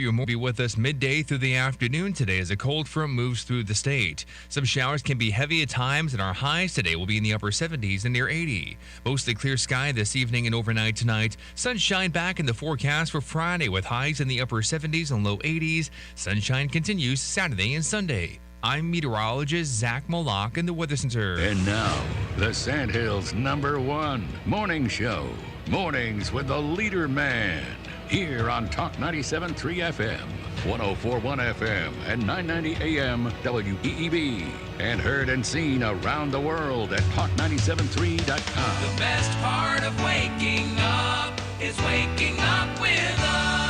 you will be with us midday through the afternoon today as a cold front moves through the state. Some showers can be heavy at times, and our highs today will be in the upper 70s and near 80. Mostly clear sky this evening and overnight tonight. Sunshine back in the forecast for Friday with highs in the upper 70s and low 80s. Sunshine continues Saturday and Sunday. I'm meteorologist Zach Moloch in the Weather Center. And now, the Sandhills' #1 morning show. Mornings with the LeaderMan. Here on Talk 97.3 FM, 104.1 FM, and 990 AM WEEB. And heard and seen around the world at talk973.com. The best part of waking up is waking up with us.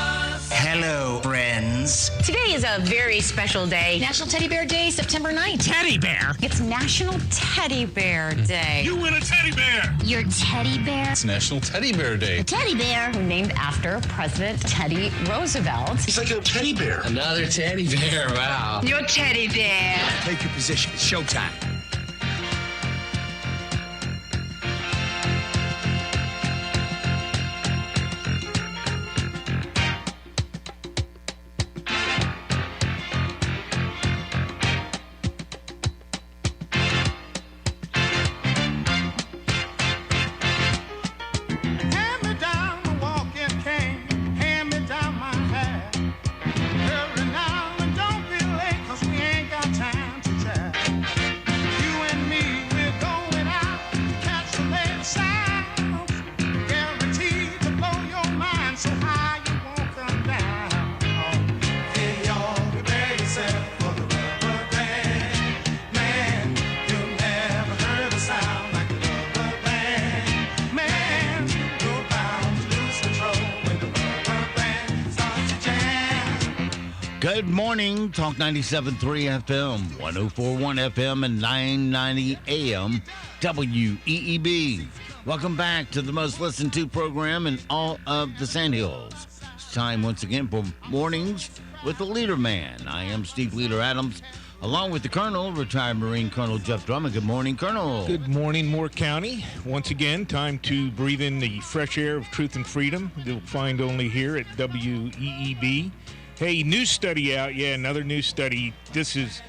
Hello, friends. Today is a very special day. National Teddy Bear Day, September 9th. Teddy bear. It's National Teddy Bear Day. You win a teddy bear. Your teddy bear. It's National Teddy Bear Day. A teddy bear. Named after President Teddy Roosevelt. He's like a teddy bear. Another teddy bear. Wow. Your teddy bear. Take your position. It's showtime. Good morning, Talk 97.3 FM, 104.1 FM, and 990 AM WEEB. Welcome back to the most listened to program in all of the Sandhills. It's time once again for Mornings with the LeaderMan. I am Steve Leader Adams, along with the Colonel, retired Marine Colonel Jeff Drummond. Good morning, Colonel. Good morning, Moore County. Once again, time to breathe in the fresh air of truth and freedom. You'll find only here at WEEB. Hey, new study out. Yeah, another new study. This is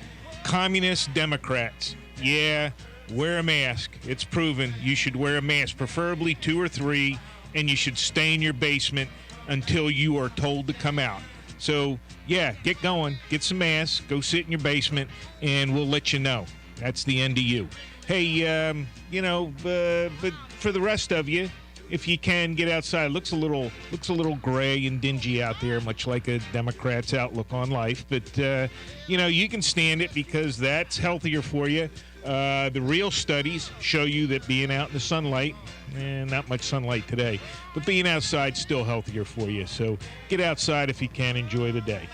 communist Democrats. Yeah, wear a mask. It's proven you should wear a mask, preferably 2 or 3, and you should stay in your basement until you are told to come out. So, yeah, get going. Get some masks. Go sit in your basement, and we'll let you know. That's the end of you. Hey, but for the rest of you, if you can get outside, looks a little gray and dingy out there, much like a Democrat's outlook on life. But you can stand it because that's healthier for you. The real studies show you that being out in the sunlight, not much sunlight today, but being outside still healthier for you. So get outside if you can. Enjoy the day.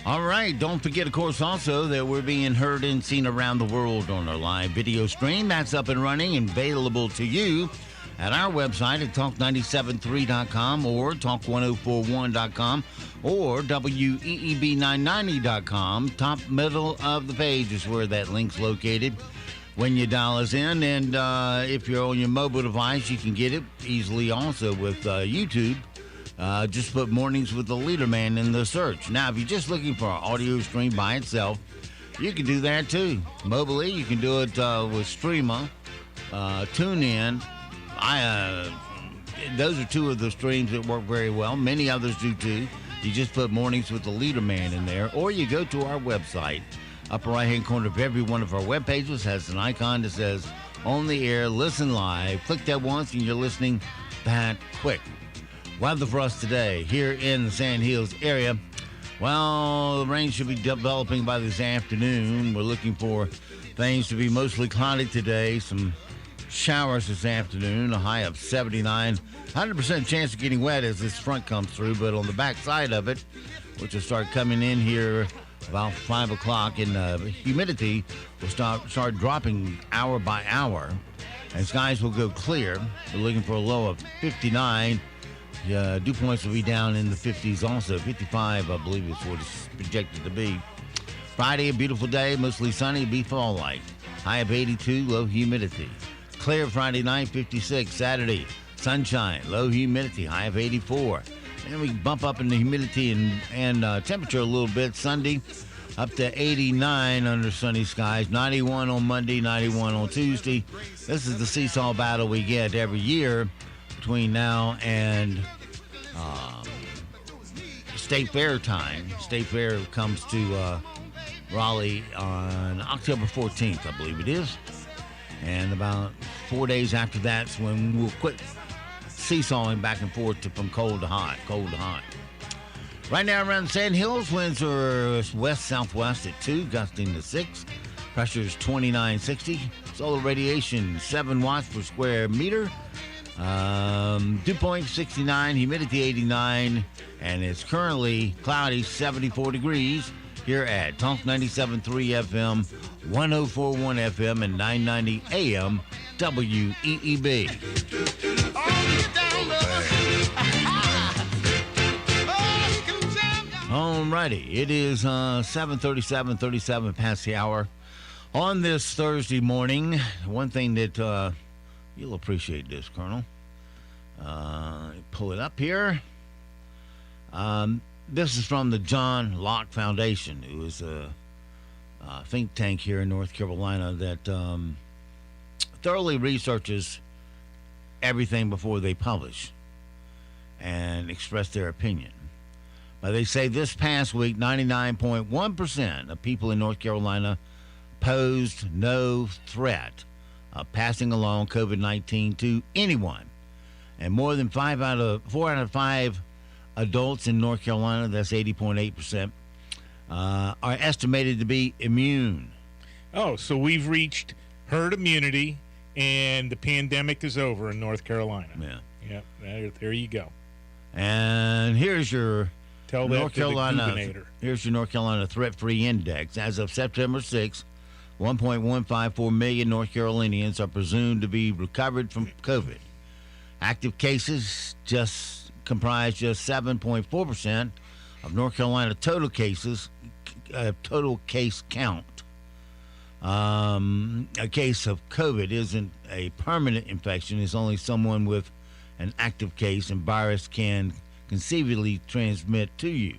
All right. Don't forget, of course, also that we're being heard and seen around the world on our live video stream. That's up and running and available to you at our website at talk973.com or talk1041.com or weeb990.com. Top middle of the page is where that link's located when you dial us in. And if you're on your mobile device, you can get it easily also with YouTube. Just put Mornings with the LeaderMan in the search. Now, if you're just looking for an audio stream by itself, you can do that too. Mobilely, you can do it with Streamer, TuneIn. Those are 2 of the streams that work very well. Many others do too. You just put Mornings with the LeaderMan in there, or you go to our website. Upper right-hand corner of every one of our web pages has an icon that says "On the Air, Listen Live." Click that once, and you're listening that quick. Weather for us today here in the Sandhills area. Well, the rain should be developing by this afternoon. We're looking for things to be mostly cloudy today. Some showers this afternoon, a high of 79. 100% chance of getting wet as this front comes through, but on the back side of it, which will start coming in here about 5 o'clock, and humidity will start dropping hour by hour, and skies will go clear. We're looking for a low of 59. Dew points will be down in the 50s also. 55, I believe, is what it's projected to be. Friday, a beautiful day, mostly sunny, be fall-like. High of 82, low humidity. Clear Friday night, 56. Saturday, sunshine, low humidity, high of 84. And we bump up in the humidity and temperature a little bit. Sunday, up to 89 under sunny skies. 91 on Monday, 91 on Tuesday. This is the seesaw battle we get every year between now and State Fair time. State Fair comes to Raleigh on October 14th, I believe it is. And about 4 days after that's when we'll quit seesawing back and forth from cold to hot, cold to hot. Right now around the Sand Hills, winds are west-southwest at 2, gusting to 6. Pressure is 2960. Solar radiation, 7 watts per square meter. Dew point 69, humidity 89, and it's currently cloudy, 74 degrees here at Talk 97.3 FM, 104.1 FM, and 990 AM WEEB. Alrighty, it is 7:37 past the hour on this Thursday morning. One thing that you'll appreciate this, Colonel. Pull it up here. This is from the John Locke Foundation, who is a think tank here in North Carolina that thoroughly researches everything before they publish and express their opinion. They say this past week, 99.1% of people in North Carolina posed no threat of passing along COVID-19 to anyone. And more than 4 out of 5 adults in North Carolina, that's 80.8%, are estimated to be immune. Oh, so we've reached herd immunity, and the pandemic is over in North Carolina. Yeah. Yep, there you go. And here's your Tell that North to the Carolina. gubernator. Here's your North Carolina threat-free index. As of September 6th, 1.154 million North Carolinians are presumed to be recovered from COVID. Active cases comprise just 7.4% of North Carolina total cases, total case count. A case of COVID isn't a permanent infection. It's only someone with an active case, and virus can conceivably transmit to you.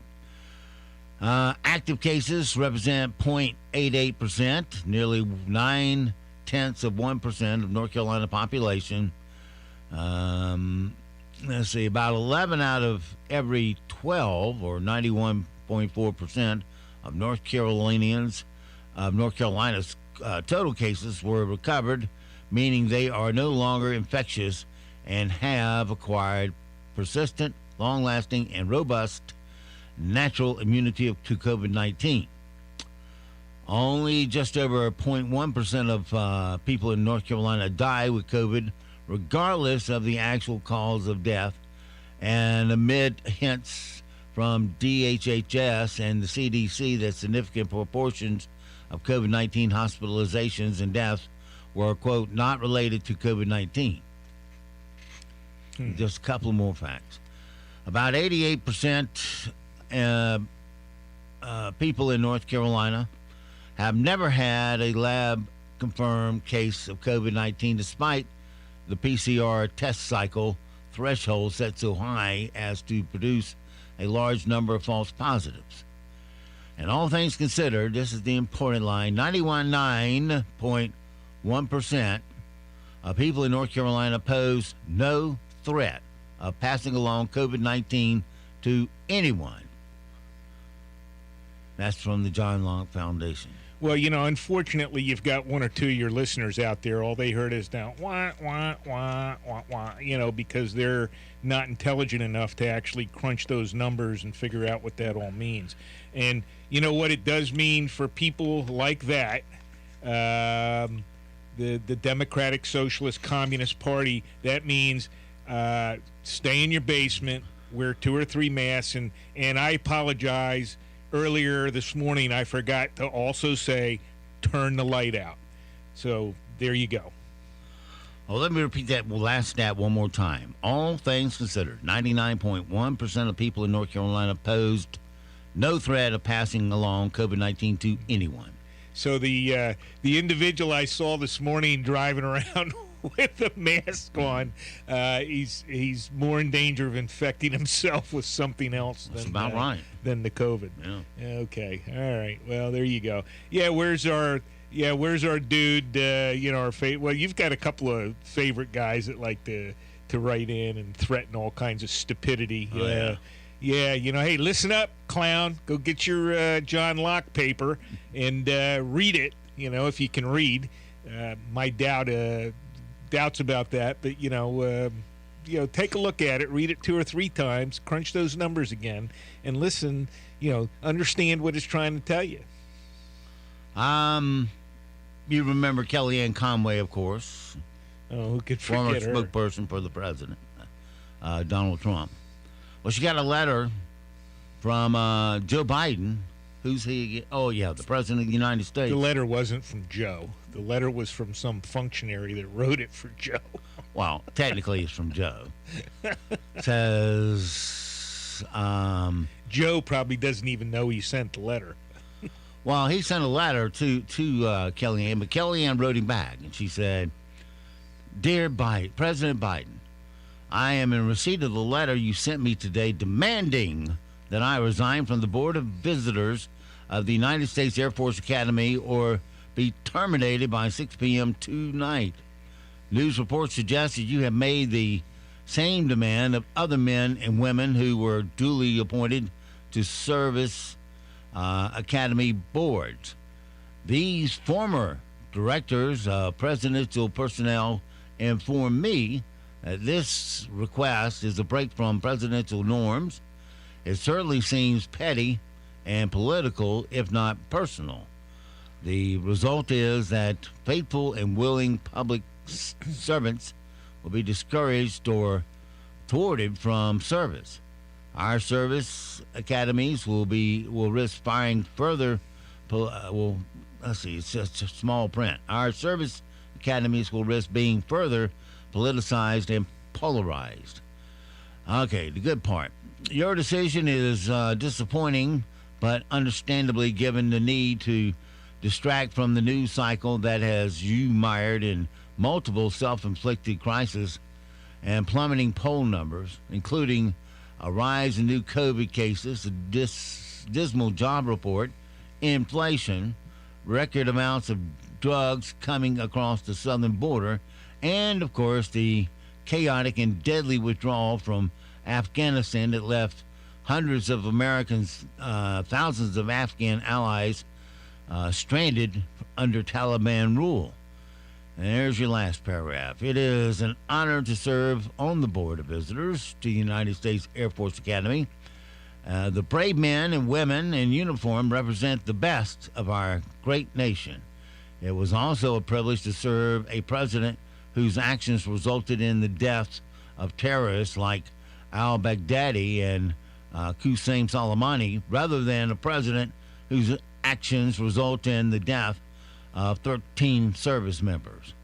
Active cases represent 0.88%, nearly 0.9% of North Carolina population. Let's see, about 11 out of every 12, or 91.4% of North Carolinians, North Carolina's total cases were recovered, meaning they are no longer infectious and have acquired persistent, long-lasting, and robust natural immunity to COVID-19. Only just over 0.1% of people in North Carolina die with COVID, regardless of the actual cause of death. And amid hints from DHHS and the CDC that significant proportions of COVID-19 hospitalizations and deaths were, quote, not related to COVID-19. Just a couple more facts. About 88% people in North Carolina have never had a lab-confirmed case of COVID-19, despite the PCR test cycle threshold set so high as to produce a large number of false positives. And all things considered, this is the important line, 9.1% of people in North Carolina pose no threat of passing along COVID-19 to anyone. That's from the John Locke Foundation. Well, unfortunately, you've got one or two of your listeners out there. All they heard is now, wah, wah, wah, wah, wah, because they're not intelligent enough to actually crunch those numbers and figure out what that all means. And you know what it does mean for people like that, the Democratic Socialist Communist Party, that means stay in your basement, wear 2 or 3 masks, and I apologize. Earlier this morning, I forgot to also say, turn the light out. So there you go. Well, let me repeat that last stat one more time. All things considered, 99.1% of people in North Carolina posed no threat of passing along COVID-19 to anyone. So the individual I saw this morning driving around with a mask on, he's more in danger of infecting himself with something else That's about right. than the COVID. Yeah. Okay. All right. Well, there you go. Yeah. Where's our dude? Our well, you've got a couple of favorite guys that like to write in and threaten all kinds of stupidity. Oh, yeah. Yeah, hey, listen up, clown. Go get your John Locke paper and read it, if you can read. My doubts about that, but, take a look at it, read it 2 or 3 times, crunch those numbers again, and listen, understand what it's trying to tell you. You remember Kellyanne Conway, of course. Oh, who could former forget her? spokesperson for the president, Donald Trump. Well, she got a letter from Joe Biden. Who's he again? Oh, yeah, the president of the United States. The letter wasn't from Joe. The letter was from some functionary that wrote it for Joe. Well, technically it's from Joe. It says... Joe probably doesn't even know he sent the letter. Well, he sent a letter to Kellyanne, but Kellyanne wrote him back, and she said, Dear President Biden, I am in receipt of the letter you sent me today demanding that I resign from the Board of Visitors of the United States Air Force Academy or be terminated by 6 p.m. tonight. News reports suggest that you have made the same demand of other men and women who were duly appointed to service academy boards. These former directors of presidential personnel informed me that this request is a break from presidential norms. It certainly seems petty and political, if not personal. The result is that faithful and willing public servants will be discouraged or thwarted from service. Our service academies will risk firing further. Let's see, it's just a small print. Our service academies will risk being further politicized and polarized. Okay, the good part. Your decision is disappointing, but understandably given the need to distract from the news cycle that has you mired in multiple self-inflicted crises and plummeting poll numbers, including a rise in new COVID cases, a dismal job report, inflation, record amounts of drugs coming across the southern border, and, of course, the chaotic and deadly withdrawal from Afghanistan that left hundreds of Americans, thousands of Afghan allies stranded under Taliban rule. And there's your last paragraph. It is an honor to serve on the Board of Visitors to the United States Air Force Academy. The brave men and women in uniform represent the best of our great nation. It was also a privilege to serve a president whose actions resulted in the deaths of terrorists like al-Baghdadi and Qussein Soleimani, rather than a president whose actions result in the death of 13 service members.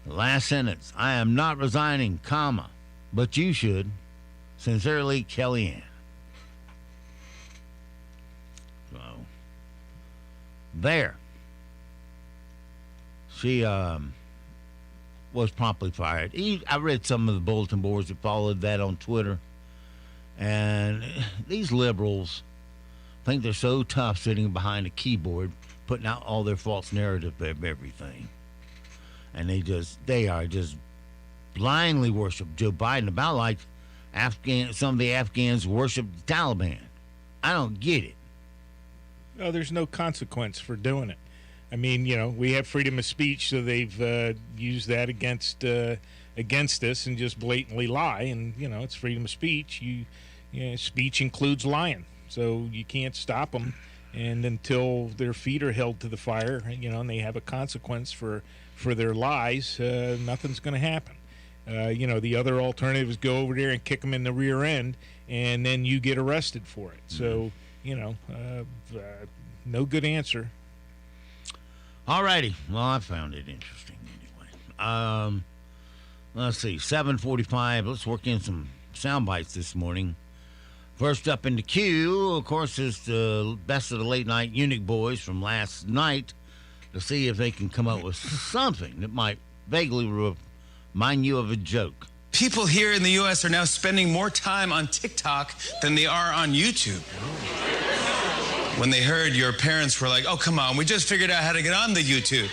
The last sentence, I am not resigning, comma, but you should. Sincerely, Kellyanne. So, there. She was promptly fired. I read some of the bulletin boards that followed that on Twitter, and these liberals think they're so tough sitting behind a keyboard putting out all their false narrative of everything. And they are just blindly worship Joe Biden, about like some of the Afghans worship the Taliban. I don't get it. Oh, there's no consequence for doing it. I mean, we have freedom of speech, so they've used that against us and just blatantly lie. And it's freedom of speech. Speech includes lying, so you can't stop them. And until their feet are held to the fire, and they have a consequence for their lies, nothing's going to happen. The other alternative is go over there and kick them in the rear end, and then you get arrested for it. So, no good answer. All righty. Well, I found it interesting anyway. Let's see, 7:45. Let's work in some sound bites this morning. First up in the queue, of course, is the best of the late night Unique Boys from last night to see if they can come up with something that might vaguely mind you of a joke. People here in the U.S. are now spending more time on TikTok than they are on YouTube. When they heard your parents were like, oh, come on, we just figured out how to get on the YouTube.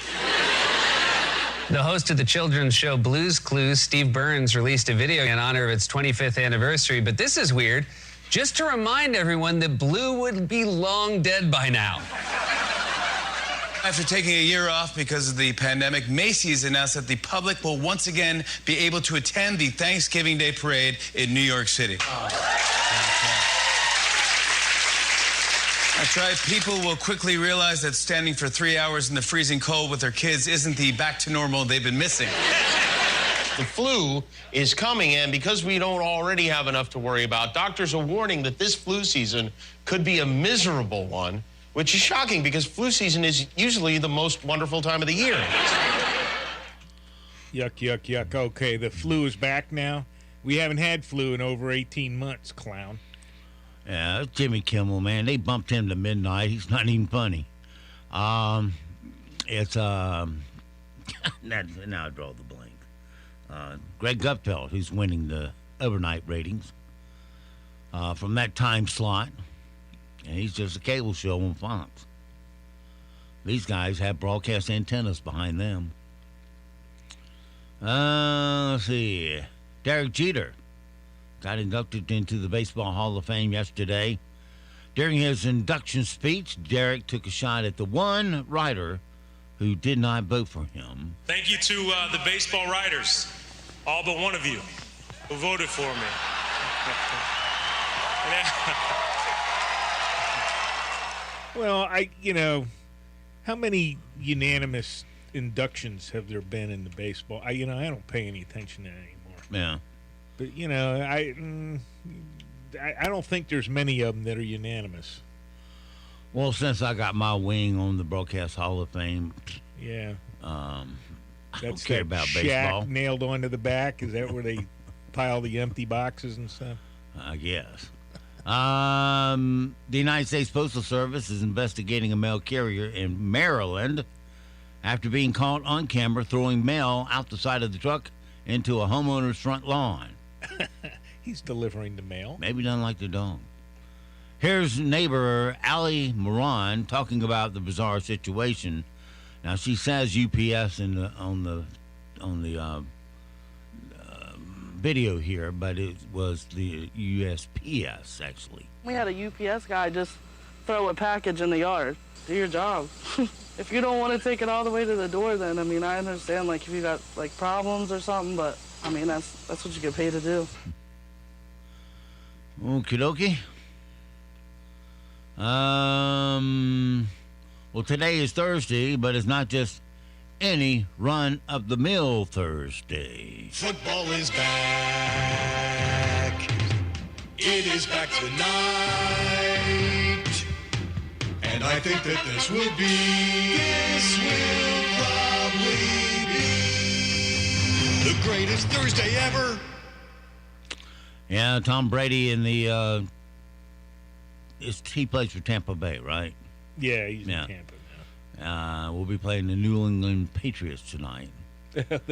The host of the children's show Blue's Clues, Steve Burns, released a video in honor of its 25th anniversary. But this is weird. Just to remind everyone that Blue would be long dead by now. After taking a year off because of the pandemic, Macy's announced that the public will once again be able to attend the Thanksgiving Day Parade in New York City. That's right. People will quickly realize that standing for 3 hours in the freezing cold with their kids isn't the back to normal they've been missing. The flu is coming, and because we don't already have enough to worry about, doctors are warning that this flu season could be a miserable one, which is shocking because flu season is usually the most wonderful time of the year. Yuck, yuck, yuck. Okay, the flu is back now. We haven't had flu in over 18 months, clown. Yeah, that's Jimmy Kimmel, man. They bumped him to midnight. He's not even funny. It's now I draw the blank. Greg Gutfeld, who's winning the overnight ratings from that time slot, and he's just a cable show on Fox. These guys have broadcast antennas behind them. Let's see. Derek Jeter got inducted into the Baseball Hall of Fame yesterday. During his induction speech, Derek took a shot at the one writer who did not vote for him. Thank you to the baseball writers, all but one of you, who voted for me. Well, how many unanimous inductions have there been in the baseball? I don't pay any attention to that anymore. Yeah. But, I don't think there's many of them that are unanimous. Well, since I got my wing on the Broadcast Hall of Fame, yeah, I that's don't care about shack baseball. Nailed onto the back. Is that where they pile the empty boxes and stuff? I guess. The United States Postal Service is investigating a mail carrier in Maryland after being caught on camera throwing mail out the side of the truck into a homeowner's front lawn. He's delivering the mail. Maybe doesn't like the dog. Here's neighbor Allie Moran talking about the bizarre situation. Now she says UPS on the video here, but it was the USPS actually. We had a UPS guy just throw a package in the yard. Do your job. If you don't want to take it all the way to the door, then I understand if you got problems or something, but that's what you get paid to do. Okie dokie. Well, today is Thursday, but it's not just any run-of-the-mill Thursday. Football is back. It is back tonight. And I think that this will probably be the greatest Thursday ever. Yeah, Tom Brady in the he plays for Tampa Bay, right? Yeah, he's in Tampa now. We'll be playing the New England Patriots tonight.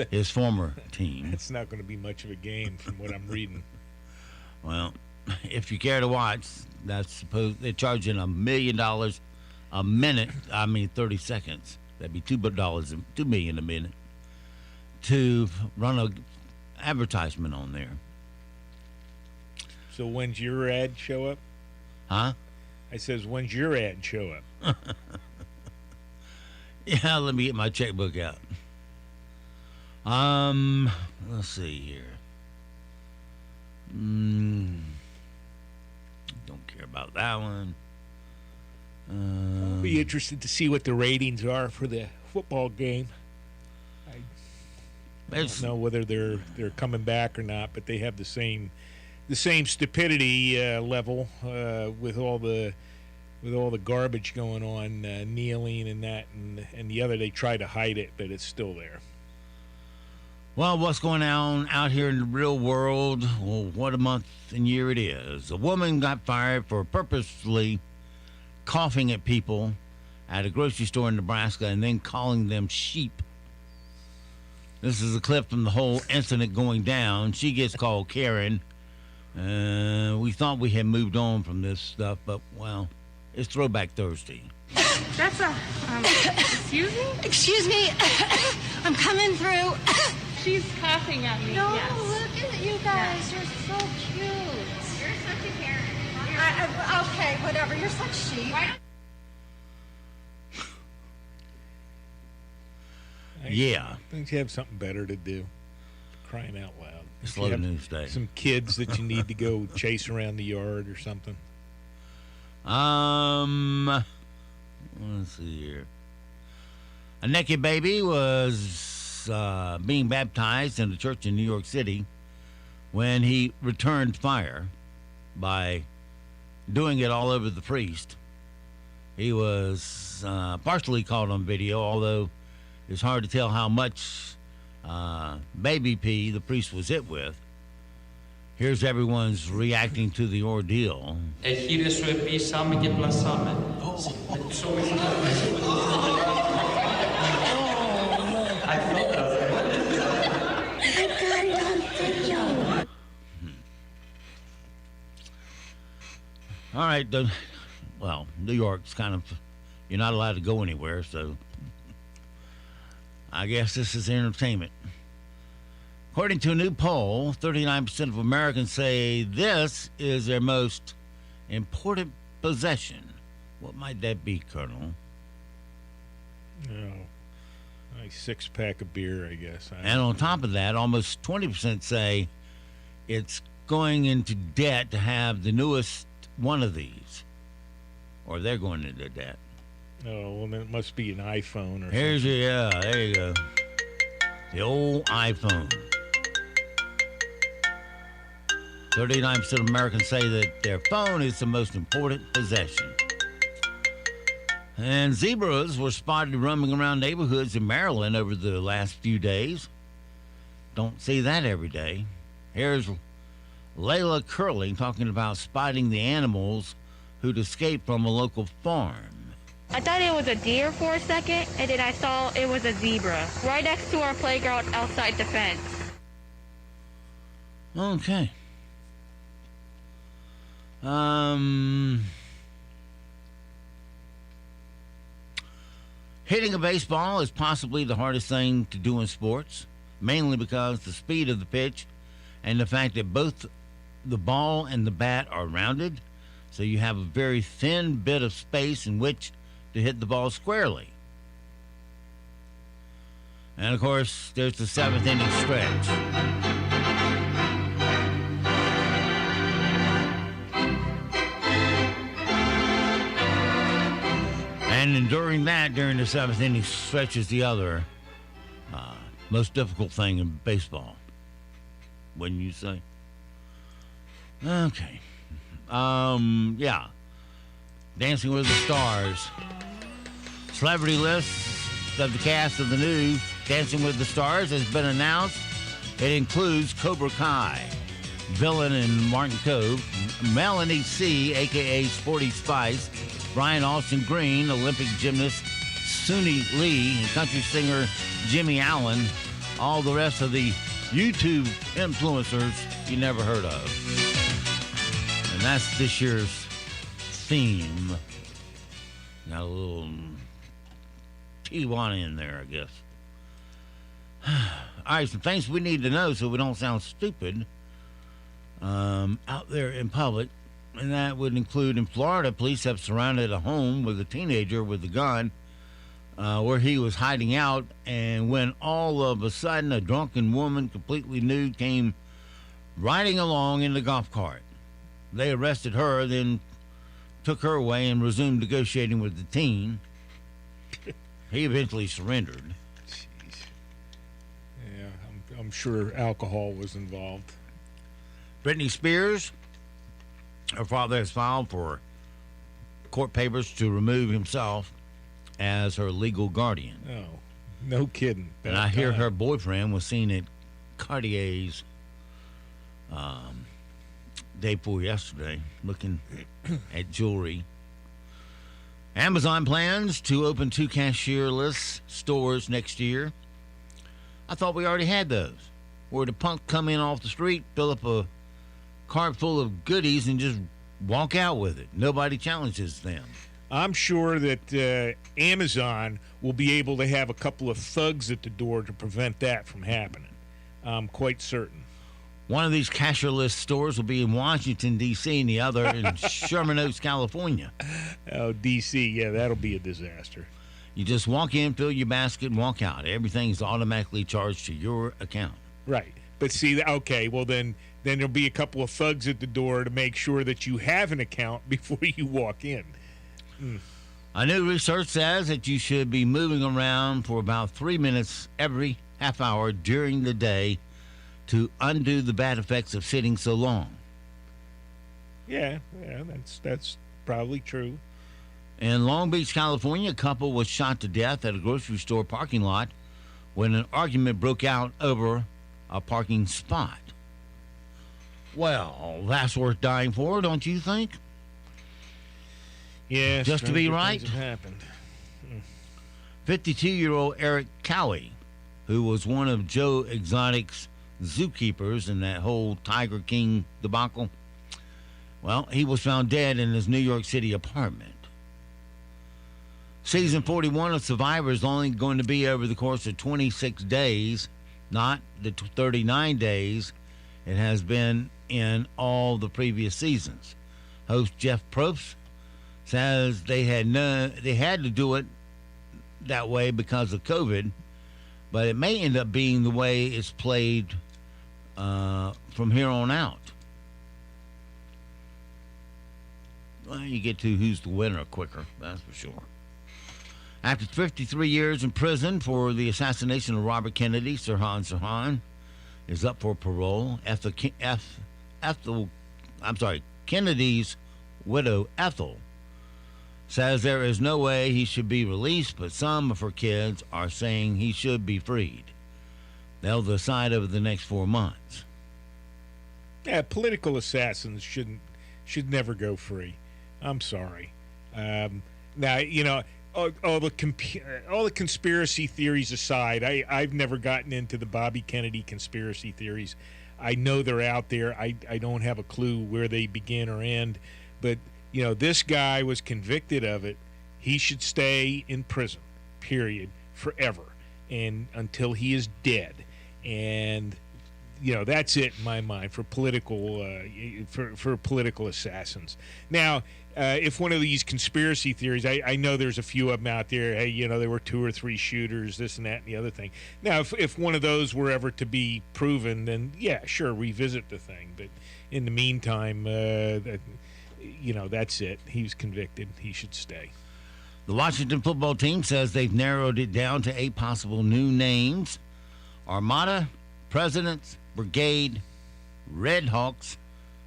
His former team. It's not going to be much of a game from what I'm reading. Well, if you care to watch, they're charging $1 million a minute. 30 seconds. That'd be $2 million a minute to run a advertisement on there. So when's your ad show up? Huh? I says, when's your ad show up? Yeah, let me get my checkbook out. Let's see here. Don't care about that one. I'll be interested to see what the ratings are for the football game. I don't know whether they're coming back or not, but they have the same stupidity level with all the garbage going on, kneeling and that, and the other, they try to hide it, but it's still there. Well, what's going on out here in the real world? Well, what a month and year it is. A woman got fired for purposely coughing at people at a grocery store in Nebraska and then calling them sheep. This is a clip from the whole incident going down. She gets called Karen. We thought we had moved on from this stuff, but, well, it's Throwback Thursday. That's a, excuse me? Excuse me. I'm coming through. She's coughing at me. No, yes. look at you guys. You're so cute. You're such a Karen. Okay, whatever. You're such sheep. Yeah. Things you have something better to do. Crying out loud. Slow news day. Some kids that you need to go chase around the yard or something. Let's see here. A naked baby was being baptized in a church in New York City when he returned fire by doing it all over the priest. He was partially caught on video, although it's hard to tell how much baby pee the priest was hit with. Here's everyone's reacting to the ordeal. All right, well, New York's kind of, you're not allowed to go anywhere, so I guess this is entertainment. According to a new poll, 39% of Americans say this is their most important possession. What might that be, Colonel? A six-pack of beer, I guess. And on top of that, almost 20% say it's going into debt to have the newest one of these. Or they're going into debt. Oh, well, then it must be an iPhone or Here's something. there you go. The old iPhone. 39% of Americans say that their phone is the most important possession. And zebras were spotted roaming around neighborhoods in Maryland over the last few days. Don't see that every day. Here's Layla Curling talking about spotting the animals who'd escaped from a local farm. I thought it was a deer for a second, and then I saw it was a zebra right next to our playground outside the fence. Okay. Hitting a baseball is possibly the hardest thing to do in sports, mainly because the speed of the pitch and the fact that both the ball and the bat are rounded, so you have a very thin bit of space in which to hit the ball squarely. And, of course, there's the seventh inning stretch. And enduring that during the seventh inning stretch is the other most difficult thing in baseball. Wouldn't you say? Okay. Yeah. Dancing with the Stars. Celebrity list of the cast of the new Dancing with the Stars has been announced. It includes Cobra Kai, villain in Martin Cove, Melanie C., a.k.a. Sporty Spice, Brian Austin Green, Olympic gymnast Suni Lee, and country singer Jimmy Allen, all the rest of the YouTube influencers you never heard of. And that's this year's theme. Got a little Tijuana in there, I guess. All right, some things we need to know so we don't sound stupid out there in public. And that would include in Florida, police have surrounded a home with a teenager with a gun where he was hiding out. And when all of a sudden a drunken woman, completely nude, came riding along in the golf cart. They arrested her, then took her away and resumed negotiating with the teen. He eventually surrendered. Jeez. Yeah, I'm sure alcohol was involved. Britney Spears, her father has filed for court papers to remove himself as her legal guardian. Oh, no kidding. And I hear her boyfriend was seen at Cartier's day before yesterday looking at jewelry. Amazon plans to open 2 cashierless stores next year. I thought we already had those, where the punk come in off the street, fill up a cart full of goodies, and just walk out with it. Nobody challenges them. I'm sure that Amazon will be able to have a couple of thugs at the door to prevent that from happening. I'm quite certain. One of these cashierless stores will be in Washington, D.C., and the other in Sherman Oaks, California. Oh, D.C., yeah, that'll be a disaster. You just walk in, fill your basket, and walk out. Everything's automatically charged to your account. Right. But see, okay, well, then there'll be a couple of thugs at the door to make sure that you have an account before you walk in. A new research says that you should be moving around for about 3 minutes every half hour during the day to undo the bad effects of sitting so long. Yeah, that's probably true. In Long Beach, California, a couple was shot to death at a grocery store parking lot when an argument broke out over a parking spot. Well, that's worth dying for, don't you think? Yeah, just to be right. Have happened. 52-year-old Eric Cowie, who was one of Joe Exotic's zookeepers in that whole Tiger King debacle, well, he was found dead in his New York City apartment. Season 41 of Survivor is only going to be over the course of 26 days, not the 39 days it has been in all the previous seasons. Host Jeff Probst says they had to do it that way because of COVID, but it may end up being the way it's played from here on out. Well, you get to who's the winner quicker, that's for sure. After 53 years in prison for the assassination of Robert Kennedy, Sirhan Sirhan is up for parole. Kennedy's widow, Ethel, says there is no way he should be released, but some of her kids are saying he should be freed. They'll decide over the next 4 months. Yeah, political assassins should never go free. I'm sorry. Now, you know, all the conspiracy theories aside, I've never gotten into the Bobby Kennedy conspiracy theories. I know they're out there. I don't have a clue where they begin or end, but you know, this guy was convicted of it. He should stay in prison, period, forever, and until he is dead. And you know, that's it in my mind for political assassins. Now, if one of these conspiracy theories, I know there's a few of them out there. Hey, you know, there were 2 or 3 shooters, this and that and the other thing. Now, if one of those were ever to be proven, then yeah, sure, revisit the thing. But in the meantime, you know, that's it. He was convicted. He should stay. The Washington football team says they've narrowed it down to 8 possible new names: Armada, Presidents, Brigade, Red Hawks,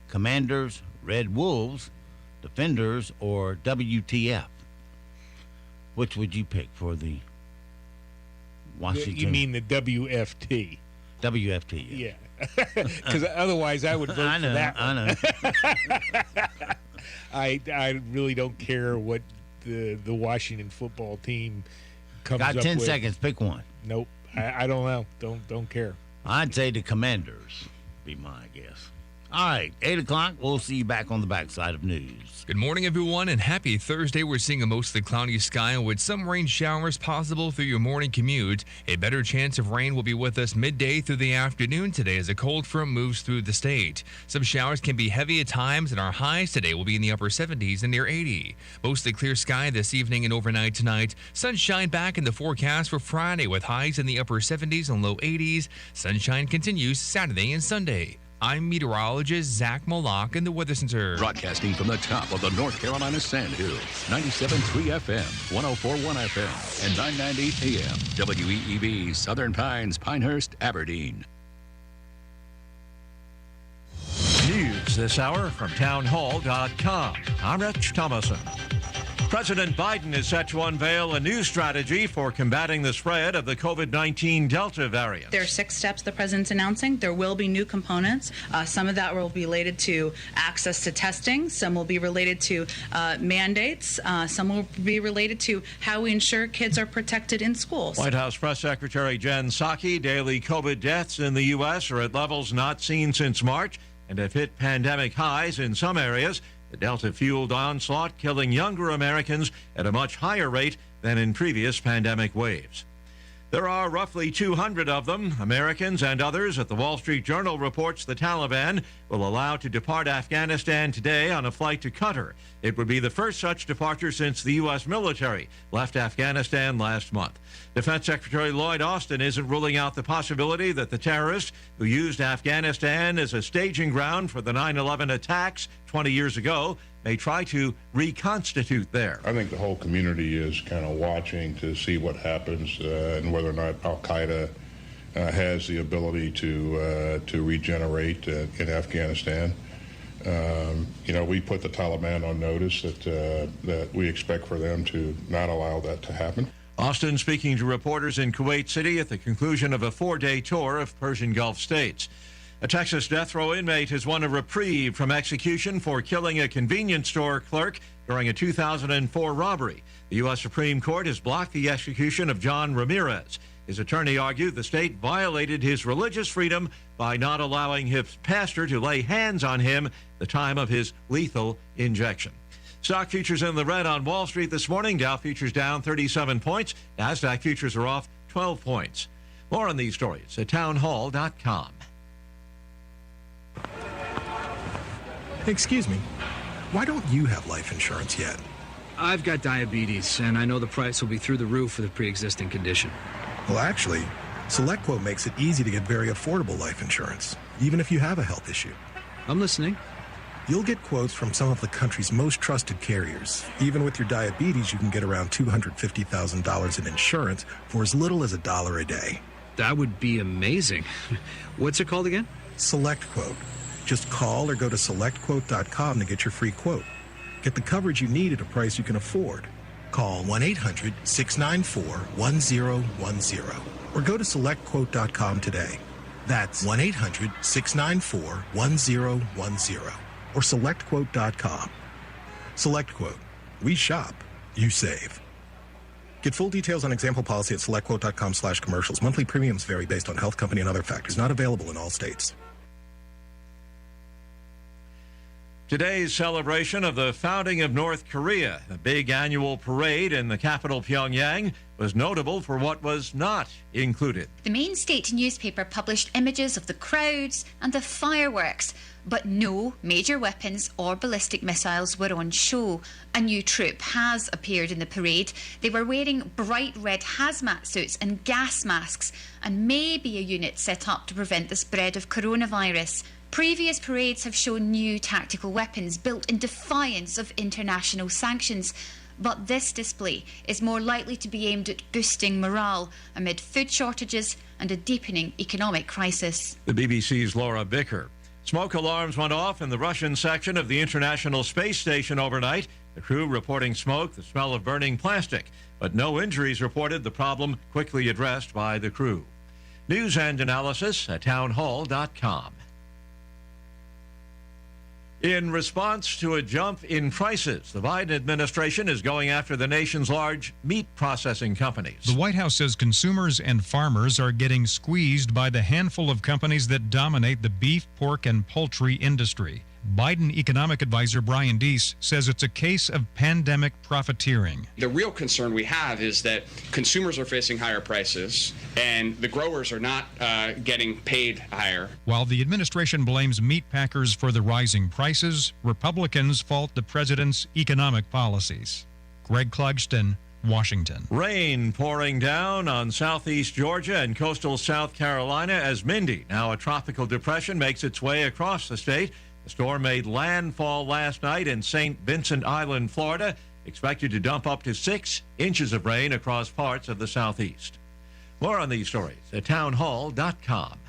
Commanders, Red Wolves, Defenders, or WTF. Which would you pick for the Washington? You mean the WFT? WFT, yeah. Because otherwise I would vote for that one. I know. I really don't care what the Washington football team comes up with. Got 10 seconds. Pick one. Nope. I don't know. Don't care. I'd say the Commanders be my guess. All right, 8 o'clock. We'll see you back on the backside of news. Good morning, everyone, and happy Thursday. We're seeing a mostly cloudy sky with some rain showers possible through your morning commute. A better chance of rain will be with us midday through the afternoon today as a cold front moves through the state. Some showers can be heavy at times, and our highs today will be in the upper 70s and near 80. Mostly clear sky this evening and overnight tonight. Sunshine back in the forecast for Friday with highs in the upper 70s and low 80s. Sunshine continues Saturday and Sunday. I'm meteorologist Zach Moloch in the Weather Center. Broadcasting from the top of the North Carolina Sandhills, 97.3 FM, 104.1 FM, and 990 AM. WEEB, Southern Pines, Pinehurst, Aberdeen. News this hour from townhall.com. I'm Rich Thomason. President Biden is set to unveil a new strategy for combating the spread of the COVID-19 Delta variant. There are 6 steps the president's announcing. There will be new components. Some of that will be related to access to testing. Some will be related to mandates. Some will be related to how we ensure kids are protected in schools. White House Press Secretary Jen Psaki, daily COVID deaths in the U.S. are at levels not seen since March and have hit pandemic highs in some areas. The Delta-fueled onslaught killing younger Americans at a much higher rate than in previous pandemic waves. There are roughly 200 of them, Americans and others, that the Wall Street Journal reports the Taliban will allow to depart Afghanistan today on a flight to Qatar. It would be the first such departure since the U.S. military left Afghanistan last month. Defense Secretary Lloyd Austin isn't ruling out the possibility that the terrorists who used Afghanistan as a staging ground for the 9/11 attacks 20 years ago may try to reconstitute there. I think the whole community is kind of watching to see what happens and whether or not Al-Qaeda has the ability to regenerate in Afghanistan. We put the Taliban on notice that we expect for them to not allow that to happen. Austin speaking to reporters in Kuwait City at the conclusion of a 4-day tour of Persian Gulf states. A Texas death row inmate has won a reprieve from execution for killing a convenience store clerk during a 2004 robbery. The U.S. Supreme Court has blocked the execution of John Ramirez. His attorney argued the state violated his religious freedom by not allowing his pastor to lay hands on him at the time of his lethal injection. Stock futures in the red on Wall Street this morning. Dow futures down 37 points. NASDAQ futures are off 12 points. More on these stories at townhall.com. Excuse me, why don't you have life insurance yet? I've got diabetes, and I know the price will be through the roof for the pre-existing condition. Well, actually, SelectQuote makes it easy to get very affordable life insurance, even if you have a health issue. I'm listening. You'll get quotes from some of the country's most trusted carriers. Even with your diabetes, you can get around $250,000 in insurance for as little as $1 a day. That would be amazing. What's it called again? SelectQuote. Just call or go to selectquote.com to get your free quote. Get the coverage you need at a price you can afford. Call 1-800-694-1010 or go to selectquote.com today. That's 1-800-694-1010 or selectquote.com. SelectQuote. We shop, you save. Get full details on example policy at selectquote.com/commercials. Monthly premiums vary based on health company and other factors. Not available in all states. Today's celebration of the founding of North Korea, a big annual parade in the capital Pyongyang, was notable for what was not included. The main state newspaper published images of the crowds and the fireworks, but no major weapons or ballistic missiles were on show. A new troop has appeared in the parade. They were wearing bright red hazmat suits and gas masks, and may be a unit set up to prevent the spread of coronavirus. Previous parades have shown new tactical weapons built in defiance of international sanctions, but this display is more likely to be aimed at boosting morale amid food shortages and a deepening economic crisis. The BBC's Laura Bicker. Smoke alarms went off in the Russian section of the International Space Station overnight. The crew reporting smoke, the smell of burning plastic, but no injuries reported. The problem quickly addressed by the crew. News and analysis at townhall.com. In response to a jump in prices, the Biden administration is going after the nation's large meat processing companies. The White House says consumers and farmers are getting squeezed by the handful of companies that dominate the beef, pork, and poultry industry. Biden economic advisor Brian Deese says it's a case of pandemic profiteering. The real concern we have is that consumers are facing higher prices and the growers are not getting paid higher. While the administration blames meat packers for the rising prices, Republicans fault the president's economic policies. Greg Clugston, Washington. Rain pouring down on southeast Georgia and coastal South Carolina as Mindy, now a tropical depression, makes its way across the state. The storm made landfall last night in St. Vincent Island, Florida, expected to dump up to 6 inches of rain across parts of the southeast. More on these stories at townhall.com.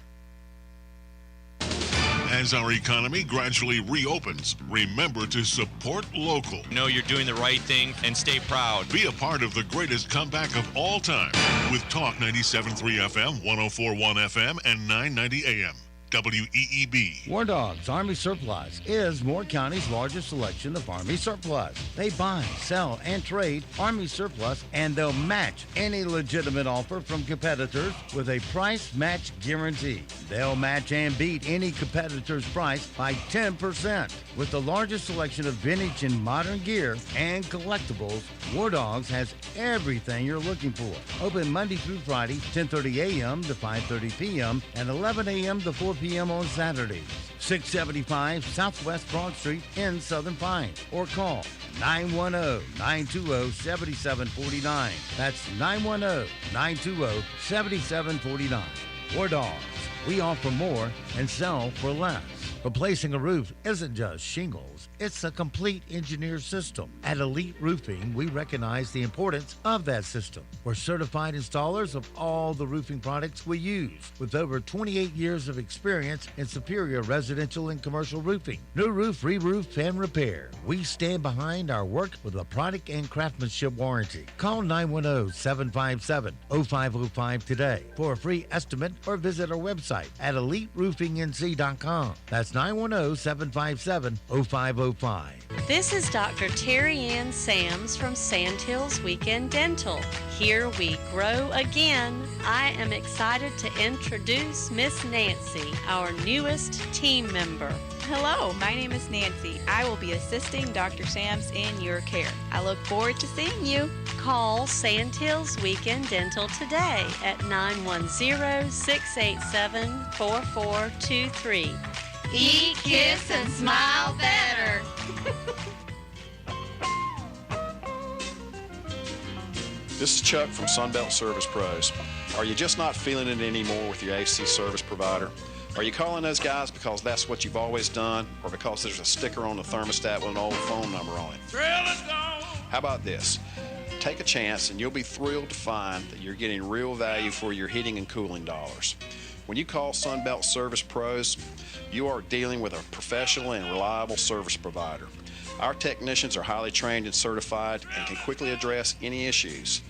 As our economy gradually reopens, remember to support local. Know you're doing the right thing and stay proud. Be a part of the greatest comeback of all time with Talk 97.3 FM, 104.1 FM, and 990 AM. WEEB. War Dogs Army Surplus is Moore County's largest selection of Army surplus. They buy, sell, and trade Army surplus, and they'll match any legitimate offer from competitors with a price match guarantee. They'll match and beat any competitor's price by 10%. With the largest selection of vintage and modern gear and collectibles, War Dogs has everything you're looking for. Open Monday through Friday, 10:30 a.m. to 5:30 p.m. and 11 a.m. to 4 p.m. on Saturdays. 675 Southwest Broad Street in Southern Pines. Or call 910-920-7749. That's 910-920-7749. War Dogs. We offer more and sell for less. Replacing a roof isn't just shingles, it's a complete engineered system. At Elite Roofing, we recognize the importance of that system. We're certified installers of all the roofing products we use, with over 28 years of experience in superior residential and commercial roofing. New roof, re-roof, and repair. We stand behind our work with a product and craftsmanship warranty. Call 910-757-0505 today for a free estimate or visit our website at EliteRoofingNC.com. That's 910-757-0505. This is Dr. Terry Ann Sams from Sandhills Weekend Dental. Here we grow again. I am excited to introduce Miss Nancy, our newest team member. Hello, my name is Nancy. I will be assisting Dr. Sams in your care. I look forward to seeing you. Call Sandhills Weekend Dental today at 910-687-4423. Eat, kiss, and smile better. This is Chuck from Sunbelt Service Pros. Are you just not feeling it anymore with your AC service provider? Are you calling those guys because that's what you've always done, or because there's a sticker on the thermostat with an old phone number on it? How about this? Take a chance and you'll be thrilled to find that you're getting real value for your heating and cooling dollars. When you call Sunbelt Service Pros, you are dealing with a professional and reliable service provider. Our technicians are highly trained and certified and can quickly address any issues.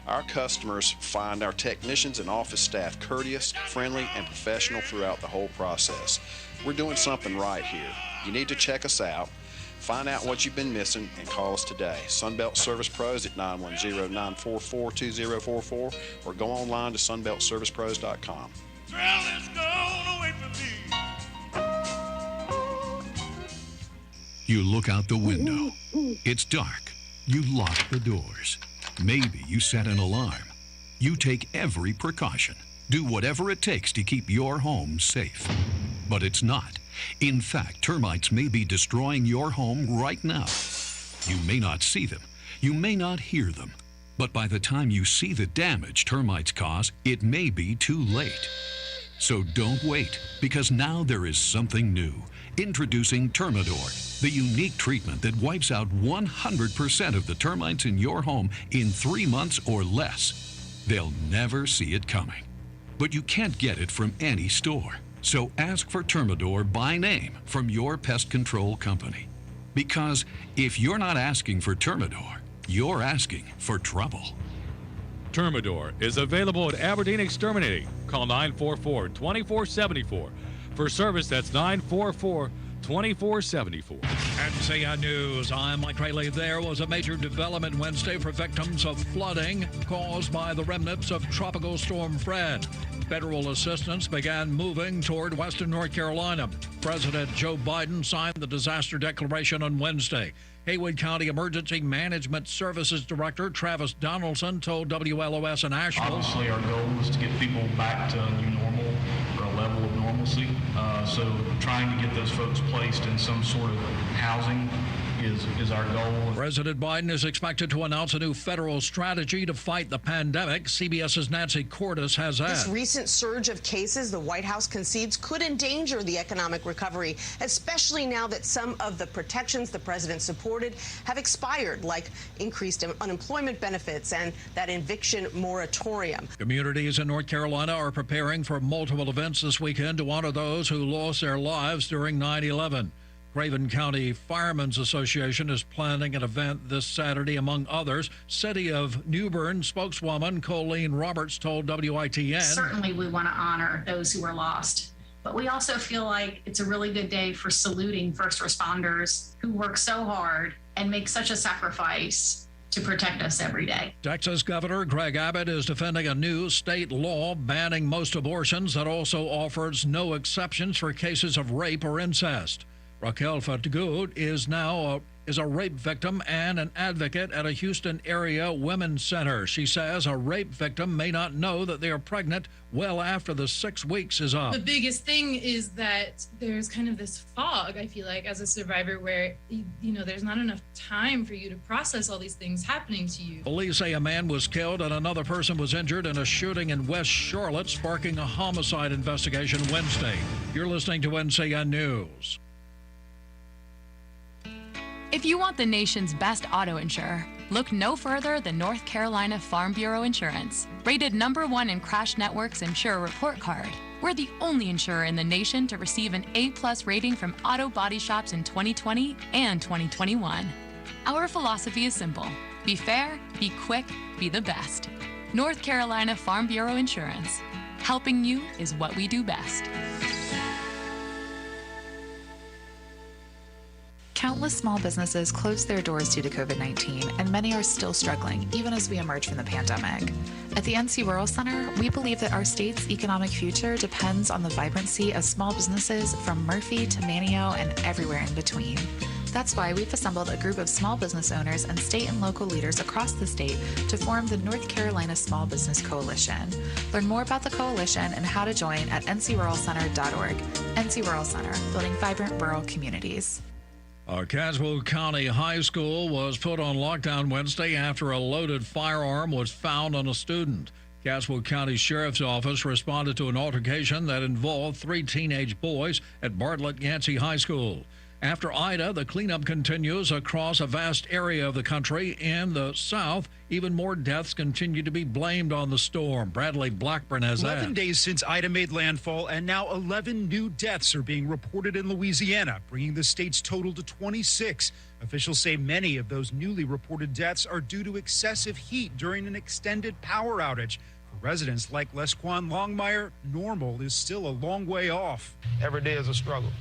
Our customers find our technicians and office staff courteous, friendly, and professional throughout the whole process. We're doing something right here. You need to check us out. Find out what you've been missing and call us today. Sunbelt Service Pros at 910-944-2044 or go online to sunbeltservicepros.com. You look out the window. It's dark. You lock the doors. Maybe you set an alarm. You take every precaution. Do whatever it takes to keep your home safe. But it's not. In fact, termites may be destroying your home right now. You may not see them. You may not hear them. But by the time you see the damage termites cause, it may be too late. So don't wait, because now there is something new. Introducing Termidor, the unique treatment that wipes out 100% of the termites in your home in 3 months or less. They'll never see it coming. But you can't get it from any store. So ask for Termidor by name from your pest control company. Because if you're not asking for Termidor, you're asking for trouble. Termidor is available at Aberdeen Exterminating. Call 944-2474. For service, that's 944-2474. At CN News, I'm Mike Rayleigh. There was a major development Wednesday for victims of flooding caused by the remnants of Tropical Storm Fred. Federal assistance began moving toward western North Carolina. President Joe Biden signed the disaster declaration on Wednesday. Haywood County Emergency Management Services Director Travis Donaldson told WLOS in Asheville. Obviously, our goal is to get people back to a new normal or a level of normalcy. So trying to get those folks placed in some sort of housing is our goal. President Biden is expected to announce a new federal strategy to fight the pandemic. CBS's Nancy Cordes has that. This recent surge of cases, the White House concedes, could endanger the economic recovery, especially now that some of the protections the president supported have expired, like increased unemployment benefits and that eviction moratorium. Communities in North Carolina are preparing for multiple events this weekend to honor those who lost their lives during 9/11. Craven County Firemen's Association is planning an event this Saturday, among others. City of New Bern spokeswoman Colleen Roberts told WITN. Certainly we want to honor those who were lost, but we also feel like it's a really good day for saluting first responders who work so hard and make such a sacrifice to protect us every day. Texas Governor Greg Abbott is defending a new state law banning most abortions that also offers no exceptions for cases of rape or incest. Raquel Fatigood is now a rape victim and an advocate at a Houston area women's center. She says a rape victim may not know that they are pregnant well after the 6 weeks is up. The biggest thing is that there's kind of this fog, I feel like, as a survivor, where, there's not enough time for you to process all these things happening to you. Police say a man was killed and another person was injured in a shooting in West Charlotte, sparking a homicide investigation Wednesday. You're listening to NCN News. If you want the nation's best auto insurer, look no further than North Carolina Farm Bureau Insurance. Rated #1 in Crash Network's Insurer Report Card, we're the only insurer in the nation to receive an A+ rating from auto body shops in 2020 and 2021. Our philosophy is simple: be fair, be quick, be the best. North Carolina Farm Bureau Insurance. Helping you is what we do best. Countless small businesses closed their doors due to COVID-19, and many are still struggling, even as we emerge from the pandemic. At the NC Rural Center, we believe that our state's economic future depends on the vibrancy of small businesses from Murphy to Manio and everywhere in between. That's why we've assembled a group of small business owners and state and local leaders across the state to form the North Carolina Small Business Coalition. Learn more about the coalition and how to join at ncruralcenter.org. NC Rural Center, building vibrant rural communities. Caswell County High School was put on lockdown Wednesday after a loaded firearm was found on a student. Caswell County Sheriff's Office responded to an altercation that involved 3 teenage boys at Bartlett Yancey High School. After Ida, the cleanup continues across a vast area of the country. In the South, even more deaths continue to be blamed on the storm. Bradley Blackburn has 11 that. days since Ida made landfall, and now 11 new deaths are being reported in Louisiana, bringing the state's total to 26. Officials say many of those newly reported deaths are due to excessive heat during an extended power outage. For residents like Lesquan Longmire, normal is still a long way off. Every day is a struggle.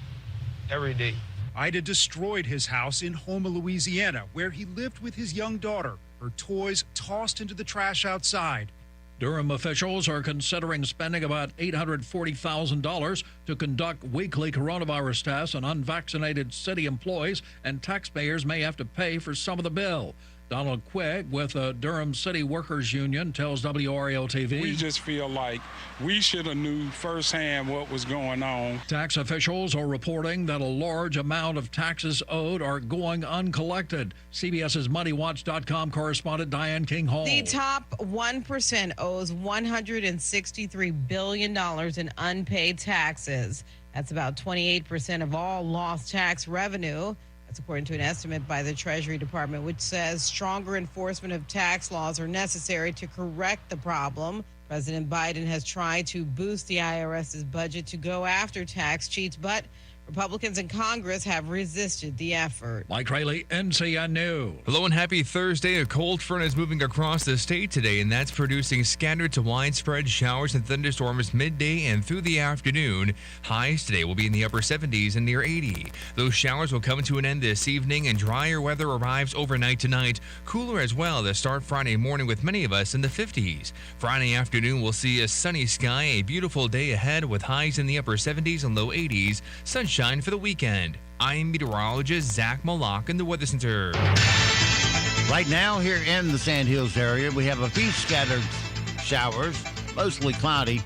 Every day. Ida destroyed his house in Houma, Louisiana, where he lived with his young daughter. Her toys tossed into the trash outside. Durham officials are considering spending about $840,000 to conduct weekly coronavirus tests on unvaccinated city employees, and taxpayers may have to pay for some of the bill. Donald Quigg with the Durham City Workers Union tells WRAL-TV. We just feel like we should have knew firsthand what was going on. Tax officials are reporting that a large amount of taxes owed are going uncollected. CBS's MoneyWatch.com correspondent Diane King Hall. The top 1% owes $163 billion in unpaid taxes. That's about 28% of all lost tax revenue. That's according to an estimate by the Treasury Department, which says stronger enforcement of tax laws are necessary to correct the problem. President Biden has tried to boost the IRS's budget to go after tax cheats, but Republicans in Congress have resisted the effort. Mike Rayleigh, NCN News. Hello and happy Thursday. A cold front is moving across the state today, and that's producing scattered to widespread showers and thunderstorms midday and through the afternoon. Highs today will be in the upper 70s and near 80. Those showers will come to an end this evening, and drier weather arrives overnight tonight. Cooler as well to start Friday morning, with many of us in the 50s. Friday afternoon, we'll see a sunny sky, a beautiful day ahead with highs in the upper 70s and low 80s. Sunshine for the weekend. I'm meteorologist Zach Malak in the Weather Center. Right now, here in the Sand Hills area, we have a few scattered showers, mostly cloudy.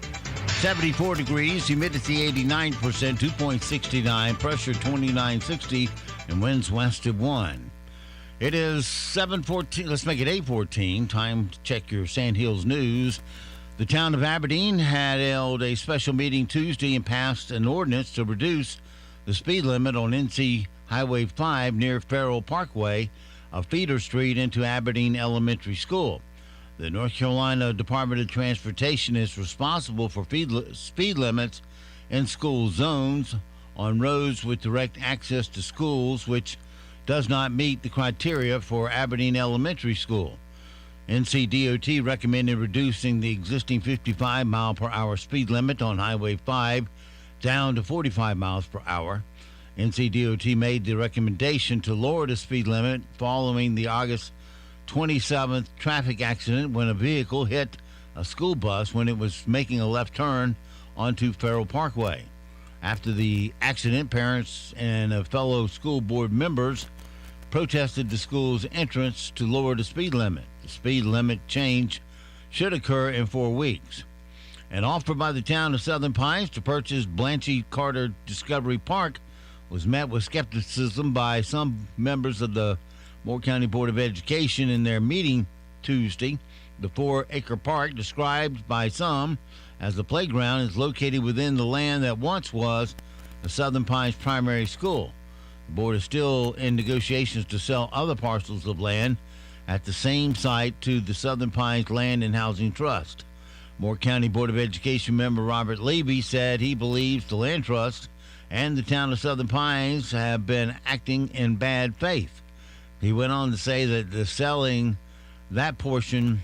74 degrees, humidity 89%, 2.69, pressure 2960. and winds west of 1. It is 7:14. Let's make it 8:14. Time to check your Sand Hills news. The town of Aberdeen had held a special meeting Tuesday and passed an ordinance to reduce the speed limit on NC Highway 5 near Farrell Parkway, a feeder street into Aberdeen Elementary School. The North Carolina Department of Transportation is responsible for speed limits in school zones on roads with direct access to schools, which does not meet the criteria for Aberdeen Elementary School. NCDOT recommended reducing the existing 55 mile per hour speed limit on Highway 5 down to 45 miles per hour. NCDOT made the recommendation to lower the speed limit following the August 27th traffic accident when a vehicle hit a school bus when it was making a left turn onto Farrell Parkway. After the accident, parents and fellow school board members protested the school's entrance to lower the speed limit. The speed limit change should occur in 4 weeks. An offer by the town of Southern Pines to purchase Blanchie Carter Discovery Park was met with skepticism by some members of the Moore County Board of Education in their meeting Tuesday. The 4-acre park, described by some as the playground, is located within the land that once was the Southern Pines Primary School. The board is still in negotiations to sell other parcels of land at the same site to the Southern Pines Land and Housing Trust. Moore County Board of Education member Robert Levy said he believes the Land Trust and the town of Southern Pines have been acting in bad faith. He went on to say that selling a portion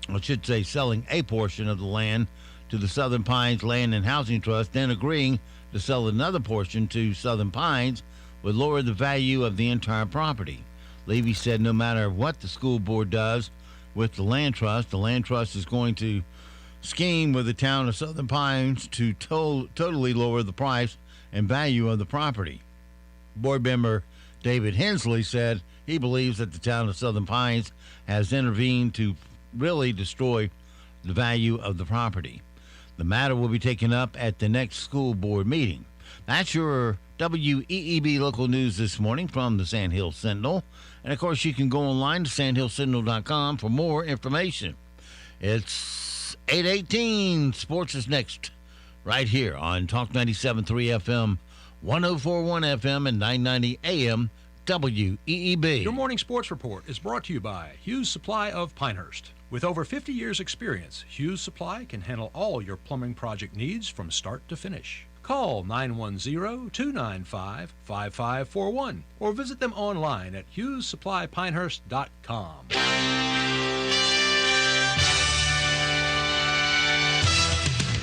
of the land to the Southern Pines Land and Housing Trust, then agreeing to sell another portion to Southern Pines, would lower the value of the entire property. Levy said no matter what the school board does with the Land Trust is going to scheme with the town of Southern Pines to totally lower the price and value of the property. Board member David Hensley said he believes that the town of Southern Pines has intervened to really destroy the value of the property. The matter will be taken up at the next school board meeting. That's your WEEB local news this morning from the Sand Hill Sentinel. And, of course, you can go online to sandhillsentinel.com for more information. It's 8:18. Sports is next right here on Talk 97.3 FM, 104.1 FM, and 990 AM WEEB. Your morning sports report is brought to you by Hughes Supply of Pinehurst. With over 50 years' experience, Hughes Supply can handle all your plumbing project needs from start to finish. Call 910-295-5541 or visit them online at HughesSupplyPinehurst.com.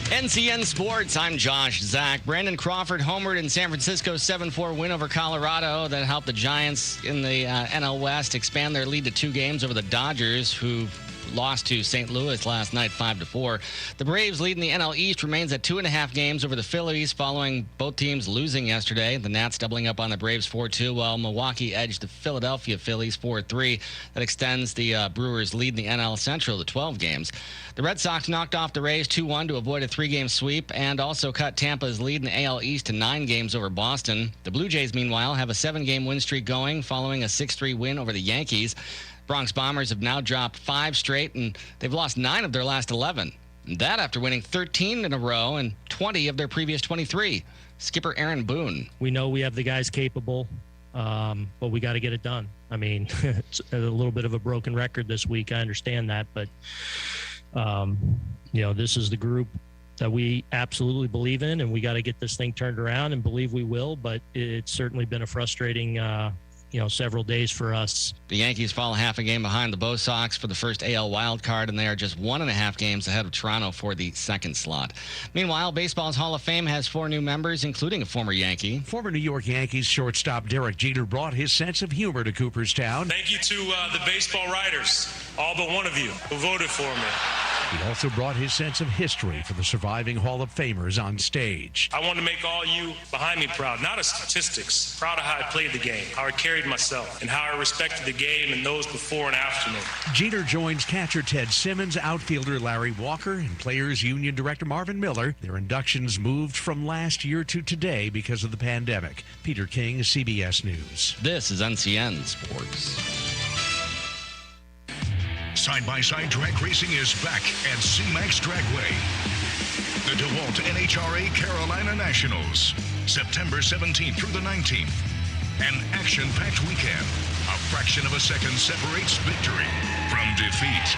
NCN Sports, I'm Josh Zach. Brandon Crawford homered in San Francisco's 7-4 win over Colorado that helped the Giants in the NL West expand their lead to 2 games over the Dodgers, who lost to St. Louis last night 5-4. The Braves lead in the NL East remains at 2.5 games over the Phillies following both teams losing yesterday. The Nats doubling up on the Braves 4-2 while Milwaukee edged the Philadelphia Phillies 4-3. That extends the Brewers' lead in the NL Central to 12 games. The Red Sox knocked off the Rays 2-1 to avoid a 3-game sweep and also cut Tampa's lead in the AL East to 9 games over Boston. The Blue Jays, meanwhile, have a 7-game win streak going following a 6-3 win over the Yankees. Bronx Bombers have now dropped 5 straight, and they've lost 9 of their last 11. And that after winning 13 in a row and 20 of their previous 23. Skipper Aaron Boone. We know we have the guys capable, but we got to get it done. I mean, it's a little bit of a broken record this week. I understand that, but, this is the group that we absolutely believe in, and we got to get this thing turned around and believe we will, but it's certainly been a frustrating several days for us. The Yankees fall half a game behind the Bo Sox for the first AL wild card, and they are just 1.5 games ahead of Toronto for the second slot. Meanwhile, baseball's Hall of Fame has 4 new members, including a former Yankee. Former New York Yankees shortstop Derek Jeter brought his sense of humor to Cooperstown. Thank you to the baseball writers, all but one of you who voted for me. He also brought his sense of history for the surviving Hall of Famers on stage. I want to make all you behind me proud, not of statistics, proud of how I played the game, how I carried myself, and how I respected the game and those before and after me. Jeter joins catcher Ted Simmons, outfielder Larry Walker, and Players Union Director Marvin Miller. Their inductions moved from last year to today because of the pandemic. Peter King, CBS News. This is NCN Sports. Side-by-side drag racing is back at C-Max Dragway. The DeWalt NHRA Carolina Nationals, September 17th through the 19th. An action-packed weekend. A fraction of a second separates victory from defeat.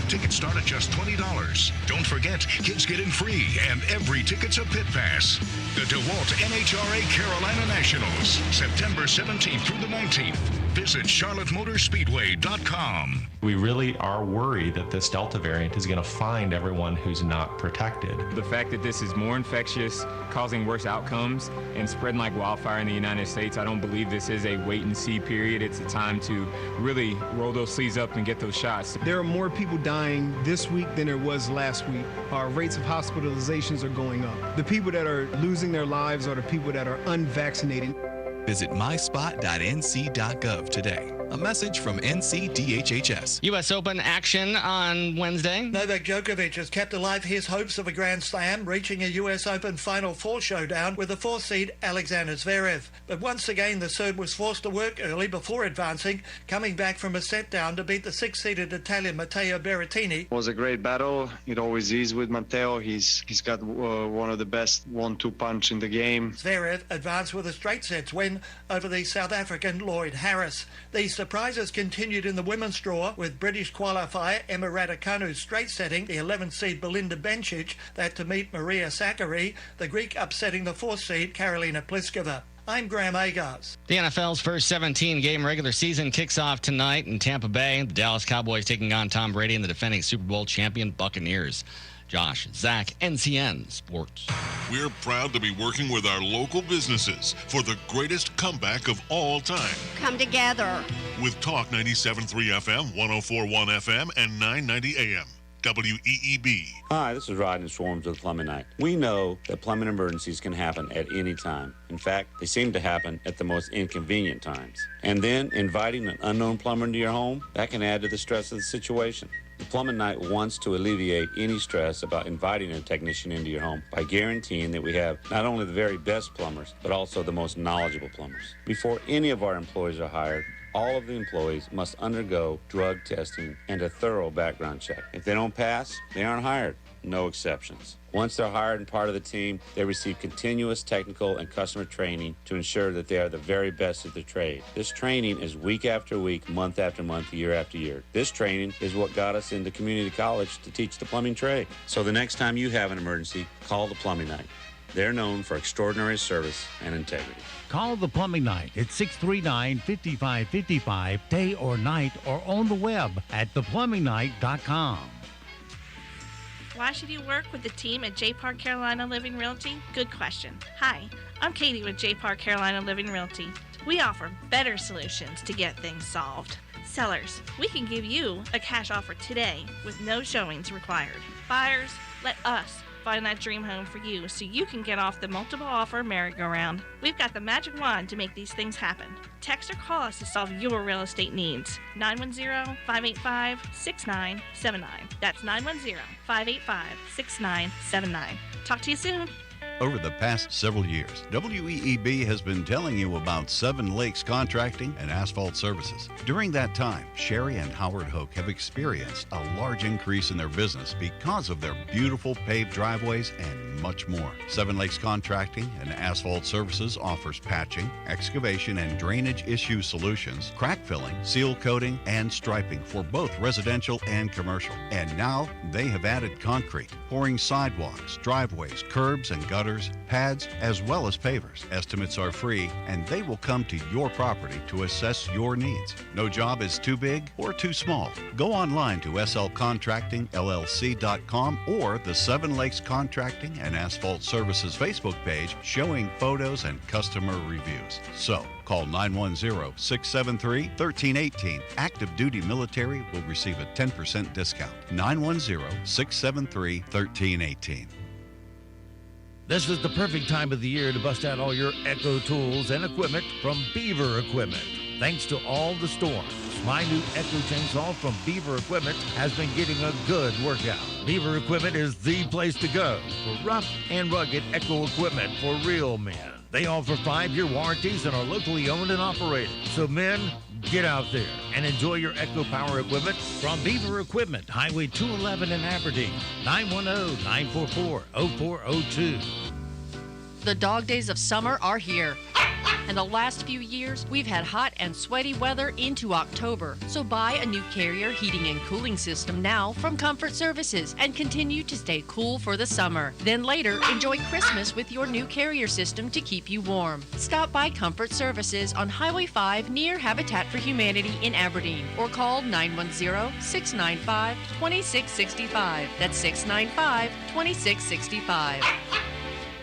Tickets start at just $20. Don't forget, kids get in free, and every ticket's a pit pass. The DeWalt NHRA Carolina Nationals, September 17th through the 19th. Visit CharlotteMotorspeedway.com. We really are worried that this Delta variant is going to find everyone who's not protected. The fact that this is more infectious, causing worse outcomes, and spreading like wildfire in the United States, I don't believe this is a wait-and-see period. It's a time to really roll those sleeves up and get those shots. There are more people dying this week than there was last week. Our rates of hospitalizations are going up. The people that are losing their lives are the people that are unvaccinated. Visit myspot.nc.gov today. A message from NCDHHS. U.S. Open action on Wednesday. Novak Djokovic has kept alive his hopes of a Grand Slam, reaching a U.S. Open Final Four showdown with the fourth seed Alexander Zverev. But once again, the Serb was forced to work early before advancing, coming back from a set down to beat the six-seeded Italian Matteo Berrettini. It was a great battle. It always is with Matteo. He's got one of the best 1-2 punch in the game. Zverev advanced with a straight sets win over the South African Lloyd Harris. The surprises continued in the women's draw, with British qualifier Emma Raducanu straight setting the 11th seed Belinda Bencic that to meet Maria Sakkari, the Greek upsetting the 4th seed Karolina Pliskova. I'm Graham Agars. The NFL's first 17-game regular season kicks off tonight in Tampa Bay. The Dallas Cowboys taking on Tom Brady and the defending Super Bowl champion Buccaneers. Josh, Zach, NCN Sports. We're proud to be working with our local businesses for the greatest comeback of all time. Come together. With Talk 97.3 FM, 104.1 FM, and 990 AM. WEEB. Hi, this is Rodney Swarms with Plumbing Night. We know that plumbing emergencies can happen at any time. In fact, they seem to happen at the most inconvenient times. And then inviting an unknown plumber into your home, that can add to the stress of the situation. The Plumbing Night wants to alleviate any stress about inviting a technician into your home by guaranteeing that we have not only the very best plumbers, but also the most knowledgeable plumbers. Before any of our employees are hired, all of the employees must undergo drug testing and a thorough background check. If they don't pass, they aren't hired. No exceptions. Once they're hired and part of the team, they receive continuous technical and customer training to ensure that they are the very best at their trade. This training is week after week, month after month, year after year. This training is what got us into community college to teach the plumbing trade. So the next time you have an emergency, call the Plumbing Night. They're known for extraordinary service and integrity. Call the Plumbing Night at 639-5555, day or night, or on the web at theplumbingnight.com. Why should you work with the team at J. Park Carolina Living Realty? Good question. Hi, I'm Katie with J. Park Carolina Living Realty. We offer better solutions to get things solved. Sellers, we can give you a cash offer today with no showings required. Buyers, let us find that dream home for you so you can get off the multiple offer merry-go-round. We've got the magic wand to make these things happen. Text or call us to solve your real estate needs. 910-585-6979. That's 910-585-6979. Talk to you soon. Over the past several years, WEEB has been telling you about Seven Lakes Contracting and Asphalt Services. During that time, Sherry and Howard Hoke have experienced a large increase in their business because of their beautiful paved driveways and much more. Seven Lakes Contracting and Asphalt Services offers patching, excavation, and drainage issue solutions, crack filling, seal coating, and striping for both residential and commercial. And now they have added concrete, pouring sidewalks, driveways, curbs, and gutters sealers, pads, as well as pavers. Estimates are free, and they will come to your property to assess your needs. No job is too big or too small. Go online to slcontractingllc.com or the Seven Lakes Contracting and Asphalt Services Facebook page showing photos and customer reviews. So, call 910-673-1318. Active duty military will receive a 10% discount. 910-673-1318. This is the perfect time of the year to bust out all your Echo tools and equipment from Beaver Equipment. Thanks to all the storms, my new Echo chainsaw from Beaver Equipment has been getting a good workout. Beaver Equipment is the place to go for rough and rugged Echo equipment for real men. They offer 5-year warranties and are locally owned and operated. So men, get out there and enjoy your Echo Power equipment from Beaver Equipment, Highway 211 in Aberdeen, 910-944-0402. The dog days of summer are here. In the last few years, we've had hot and sweaty weather into October. So buy a new Carrier heating and cooling system now from Comfort Services and continue to stay cool for the summer. Then later, enjoy Christmas with your new Carrier system to keep you warm. Stop by Comfort Services on Highway 5 near Habitat for Humanity in Aberdeen or call 910-695-2665. That's 695-2665.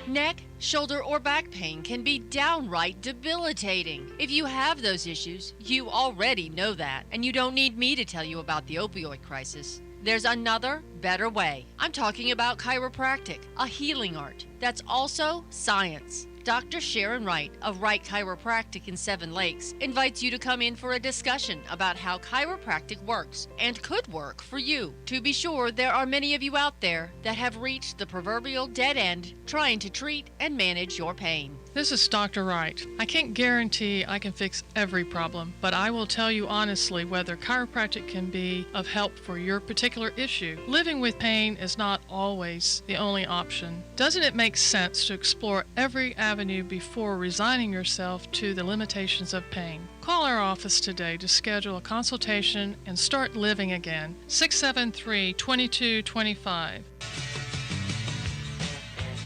Neck, shoulder, or back pain can be downright debilitating. If you have those issues, you already know that, and you don't need me to tell you about the opioid crisis. There's another, better way. I'm talking about chiropractic, a healing art that's also science. Dr. Sharon Wright of Wright Chiropractic in Seven Lakes invites you to come in for a discussion about how chiropractic works and could work for you. To be sure, there are many of you out there that have reached the proverbial dead end trying to treat and manage your pain. This is Dr. Wright. I can't guarantee I can fix every problem, but I will tell you honestly whether chiropractic can be of help for your particular issue. Living with pain is not always the only option. Doesn't it make sense to explore every avenue before resigning yourself to the limitations of pain? Call our office today to schedule a consultation and start living again. 673-2225.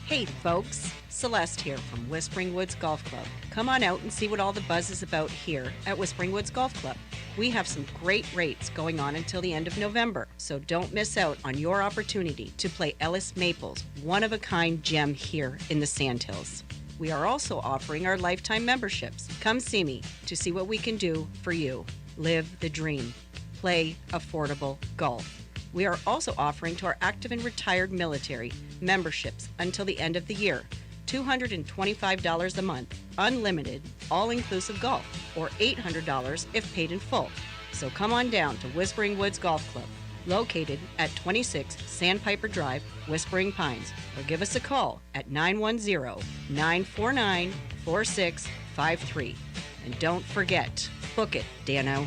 Hey folks, Celeste here from Whispering Woods Golf Club. Come on out and see what all the buzz is about here at Whispering Woods Golf Club. We have some great rates going on until the end of November, so don't miss out on your opportunity to play Ellis Maples' one-of-a-kind gem here in the Sandhills. We are also offering our lifetime memberships. Come see me to see what we can do for you. Live the dream. Play affordable golf. We are also offering to our active and retired military memberships until the end of the year. $225 a month, unlimited, all-inclusive golf, or $800 if paid in full. So come on down to Whispering Woods Golf Club, located at 26 Sandpiper Drive, Whispering Pines, or give us a call at 910-949-4653. And don't forget, book it, Dano.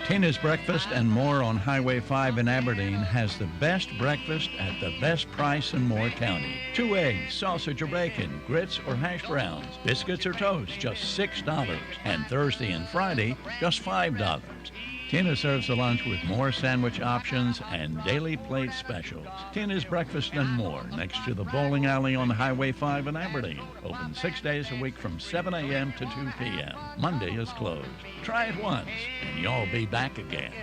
Tina's Breakfast and More on Highway 5 in Aberdeen has the best breakfast at the best price in Moore County. 2 eggs, sausage or bacon, grits or hash browns, biscuits or toast, just $6. And Thursday and Friday, just $5. Tina serves the lunch with more sandwich options and daily plate specials. Tina's Breakfast and More, next to the bowling alley on Highway 5 in Aberdeen. Open 6 days a week from 7 a.m. to 2 p.m. Monday is closed. Try it once, and you'll be back again.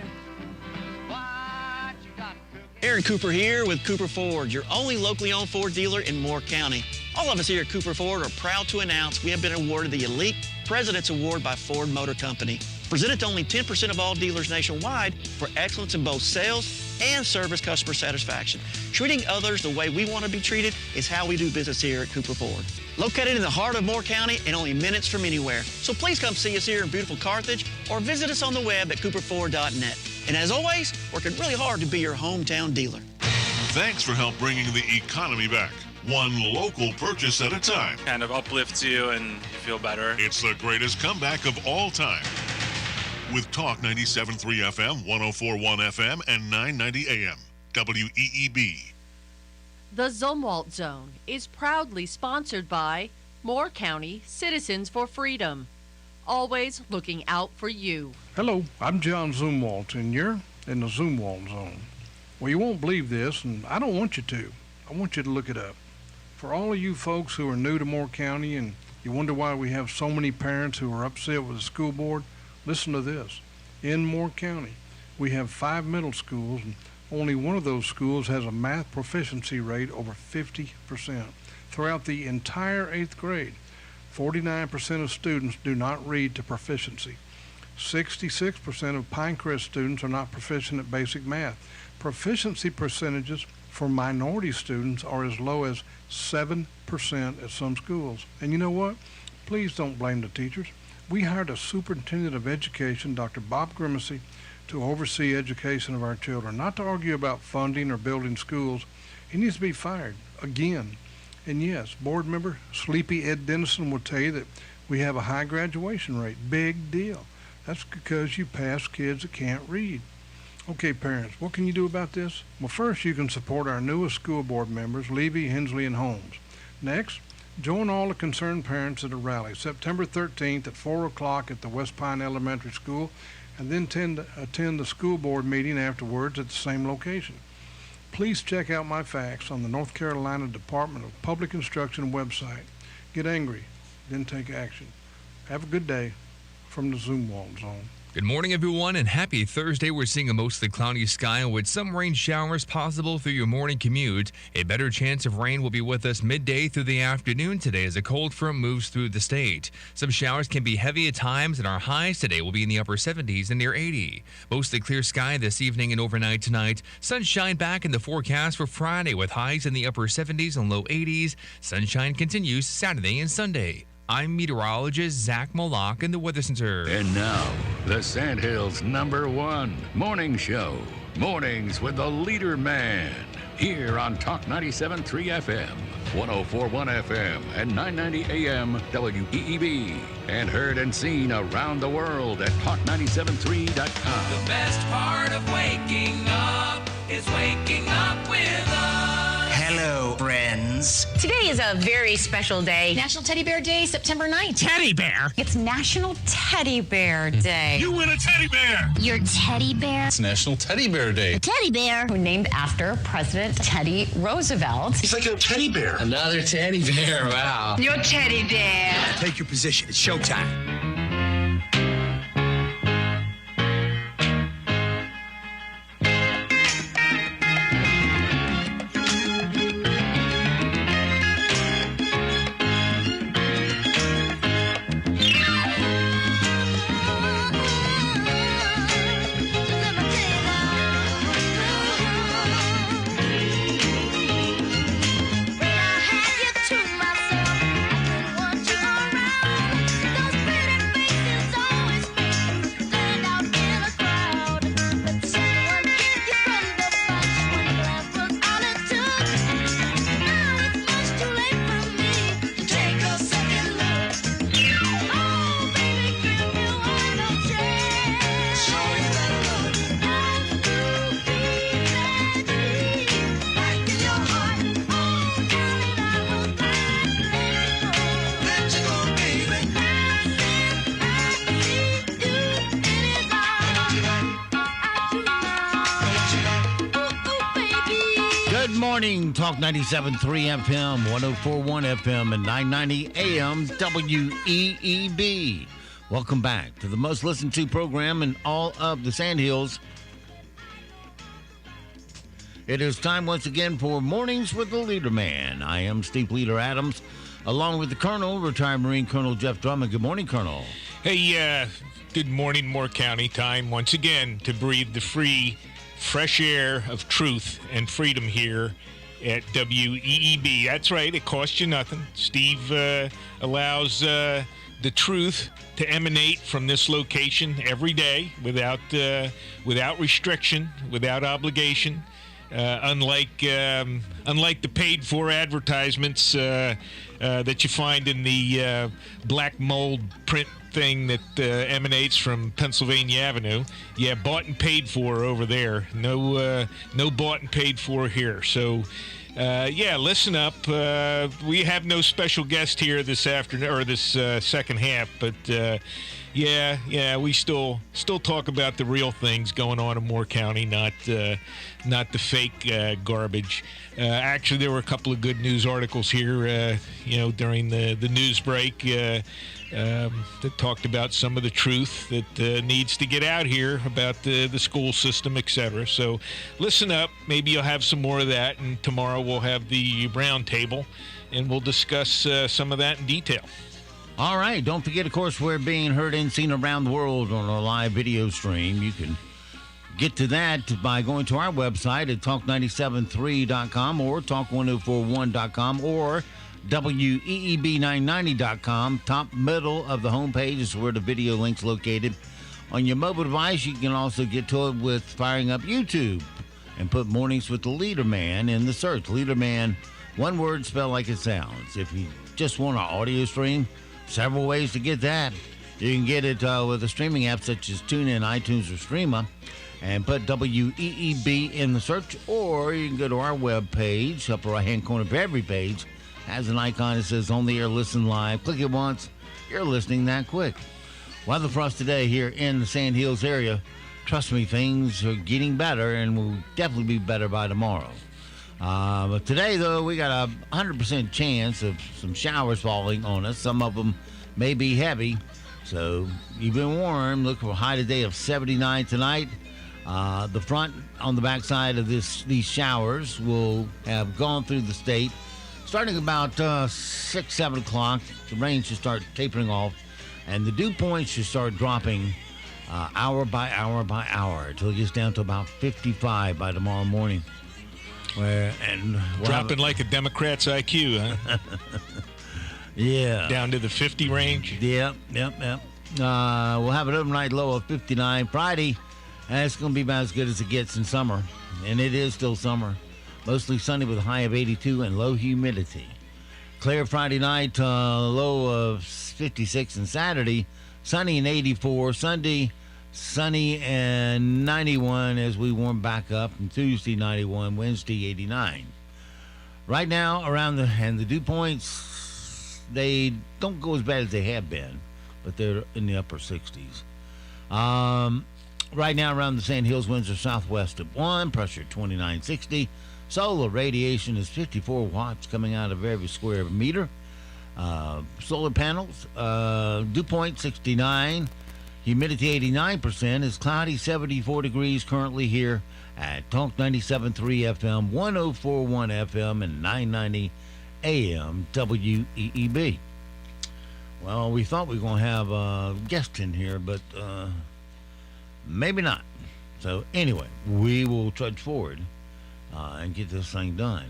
Aaron Cooper here with Cooper Ford, your only locally owned Ford dealer in Moore County. All of us here at Cooper Ford are proud to announce we have been awarded the Elite President's Award by Ford Motor Company. Presented to only 10% of all dealers nationwide for excellence in both sales and service customer satisfaction. Treating others the way we want to be treated is how we do business here at Cooper Ford. Located in the heart of Moore County and only minutes from anywhere. So please come see us here in beautiful Carthage or visit us on the web at cooperford.net. And as always, working really hard to be your hometown dealer. Thanks for help bringing the economy back. One local purchase at a time. Kind of uplifts you and you feel better. It's the greatest comeback of all time. With Talk 97.3 FM, 104.1 FM, and 990 AM. WEEB. The Zumwalt Zone is proudly sponsored by Moore County Citizens for Freedom. always looking out for you. Hello, I'm John Zumwalt, and you're in the Zumwalt zone. Well, you won't believe this, and I don't want you to. I want you to look it up. For all of you folks who are new to Moore County and you wonder why we have so many parents who are upset with the school board, listen to this. In Moore County, we have 5 middle schools, and only one of those schools has a math proficiency rate over 50%. Throughout the entire 8th grade, 49% of students do not read to proficiency. 66% of Pinecrest students are not proficient at basic math. Proficiency percentages for minority students are as low as 7% at some schools. And you know what? Please don't blame the teachers. We hired a superintendent of education, Dr. Bob Grimacy, to oversee education of our children, not to argue about funding or building schools. He needs to be fired again. And yes, board member Sleepy Ed Dennison will tell you that we have a high graduation rate. Big deal. That's because you pass kids that can't read. Okay, parents, what can you do about this? Well, first, you can support our newest school board members, Levy, Hensley, and Holmes. Next, join all the concerned parents at a rally September 13th at 4 o'clock at the West Pine Elementary School, and then attend the school board meeting afterwards at the same location. Please check out my facts on the North Carolina Department of Public Instruction website. Get angry, then take action. Have a good day from the Zumwalt Zone. Good morning, everyone, and happy Thursday. We're seeing a mostly cloudy sky with some rain showers possible through your morning commute. A better chance of rain will be with us midday through the afternoon today as a cold front moves through the state. Some showers can be heavy at times, and our highs today will be in the upper 70s and near 80. Mostly clear sky this evening and overnight tonight. Sunshine back in the forecast for Friday with highs in the upper 70s and low 80s. Sunshine continues Saturday and Sunday. I'm meteorologist Zach Moloch in the Weather Center. And now, the Sandhills' #1 morning show. Mornings with the LeaderMan. Here on Talk 97.3 FM, 104.1 FM, and 990 AM WEEB. And heard and seen around the world at talk973.com. The best part of waking up is waking up with us. Hello, friends. Today is a very special day. National Teddy Bear Day, September 9th. Teddy bear? It's National Teddy Bear Day. You win a teddy bear. Your teddy bear? It's National Teddy Bear Day. A teddy bear who named after President Teddy Roosevelt. He's like a teddy bear. Another teddy bear. Wow. Your teddy bear. Take your position. It's showtime. Talk 97.3 FM, 104.1 FM, and 990 AM WEEB. Welcome back to the most listened to program in all of the Sandhills. It is time once again for Mornings with the LeaderMan. I am Steve Leader Adams, along with the Colonel, retired Marine Colonel Jeff Drummond. Good morning, Colonel. Hey, good morning, Moore County. Time once again to breathe the fresh air of truth and freedom here at WEEB. That's right, it costs you nothing. Steve allows the truth to emanate from this location every day without restriction, without obligation. Unlike the paid-for advertisements that you find in the black mold print thing that emanates from Pennsylvania Avenue. Yeah, bought and paid for over there. No bought and paid for here. So listen up. We have no special guest here this afternoon or this second half, but we still talk about the real things going on in Moore County, not the fake garbage. Actually, there were a couple of good news articles here, during the news break that talked about some of the truth that needs to get out here about the school system, etc. So listen up. Maybe you'll have some more of that, and tomorrow we'll have the round table, and we'll discuss some of that in detail. All right. Don't forget, of course, we're being heard and seen around the world on our live video stream. You can get to that by going to our website at talk973.com or talk1041.com or WEEB990.com. Top middle of the homepage is where the video link's located. On your mobile device, you can also get to it with firing up YouTube and put Mornings with the LeaderMan in the search. LeaderMan, one word spelled like it sounds. If you just want an audio stream, several ways to get that. You can get it with a streaming app such as TuneIn, iTunes, or Streama, and put WEEB in the search, or you can go to our web page, upper right-hand corner of every page, has an icon that says On the Air Listen Live. Click it once, you're listening that quick. Weather for us today here in the Sand Hills area. Trust me, things are getting better and will definitely be better by tomorrow. But today, though, we got a 100% chance of some showers falling on us. Some of them may be heavy, so you've been warned. Look for a high today of 79 tonight. The front on the backside of these showers will have gone through the state. Starting about 6, 7 o'clock, the rain should start tapering off, and the dew points should start dropping hour by hour by hour until it gets down to about 55 by tomorrow morning. Dropping like a Democrat's IQ, huh? Yeah. Down to the 50 range? Yep. We'll have an overnight low of 59. Friday, it's going to be about as good as it gets in summer, and it is still summer. Mostly sunny with a high of 82 and low humidity. Clear Friday night, low of 56, and Saturday, sunny and 84. Sunday, sunny and 91 as we warm back up, and Tuesday 91, Wednesday 89. Right now, the dew points, they don't go as bad as they have been, but they're in the upper 60s. Right now around the Sand Hills, winds are southwest of 1, pressure 2960. Solar radiation is 54 watts coming out of every square meter. Solar panels, dew point 69. Humidity 89%. Is cloudy, 74 degrees currently here at Talk 97.3 FM, 104.1 FM, and 990 AM WEEB. Well, we thought we were going to have a guest in here, but maybe not. So anyway, we will trudge forward and get this thing done.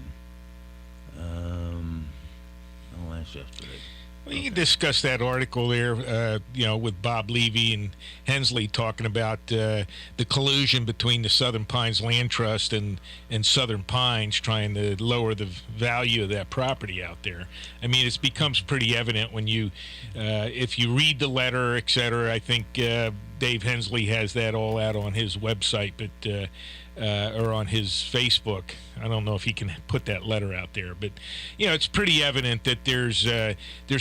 That's yesterday. Well, you can discuss that article there, with Bob Levy and Hensley talking about the collusion between the Southern Pines Land Trust and Southern Pines trying to lower the value of that property out there. I mean, it becomes pretty evident when if you read the letter, et cetera. I think Dave Hensley has that all out on his website, but or on his Facebook. I don't know if he can put that letter out there, but it's pretty evident that there's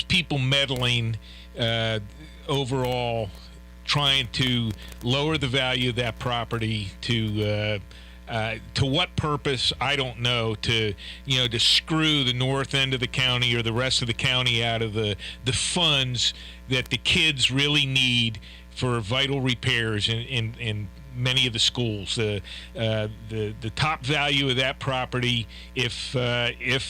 people meddling overall, trying to lower the value of that property to what purpose, I don't know, to screw the north end of the county or the rest of the county out of the funds that the kids really need for vital repairs in many of the schools. The top value of that property, if it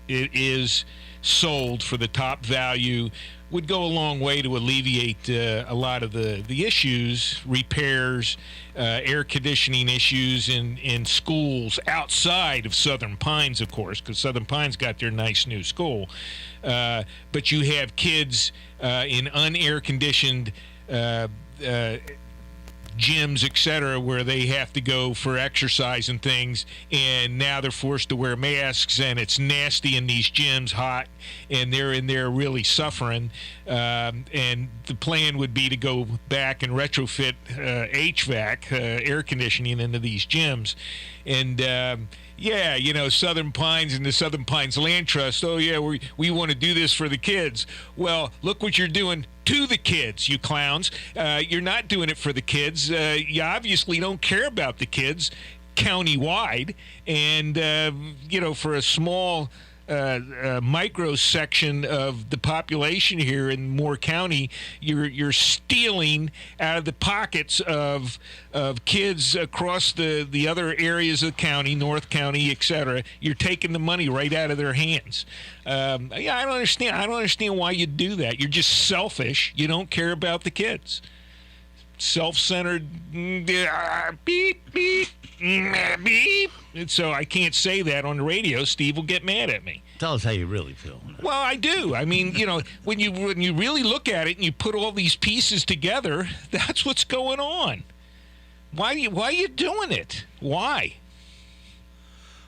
is sold for the top value, would go a long way to alleviate a lot of the issues, repairs, air conditioning issues in schools outside of Southern Pines, of course, because Southern Pines got their nice new school. But you have kids in unair conditioned gyms, etc., where they have to go for exercise and things, and now they're forced to wear masks, and it's nasty in these gyms, hot, and they're in there really suffering. And the plan would be to go back and retrofit HVAC, air conditioning, into these gyms. And yeah, Southern Pines and the Southern Pines Land Trust, oh, yeah, we want to do this for the kids. Well, look what you're doing to the kids, you clowns. You're not doing it for the kids. You obviously don't care about the kids countywide. And, for a small micro section of the population here in Moore County, you're stealing out of the pockets of kids across the other areas of the county, North County, etc. You're taking the money right out of their hands. I don't understand. I don't understand why you do that. You're just selfish. You don't care about the kids. Self-centered. Beep beep. Beep. And so I can't say that on the radio. Steve will get mad at me. Tell us how you really feel. Well, I do. I mean, when you really look at it and you put all these pieces together, that's what's going on. Why are you doing it? Why?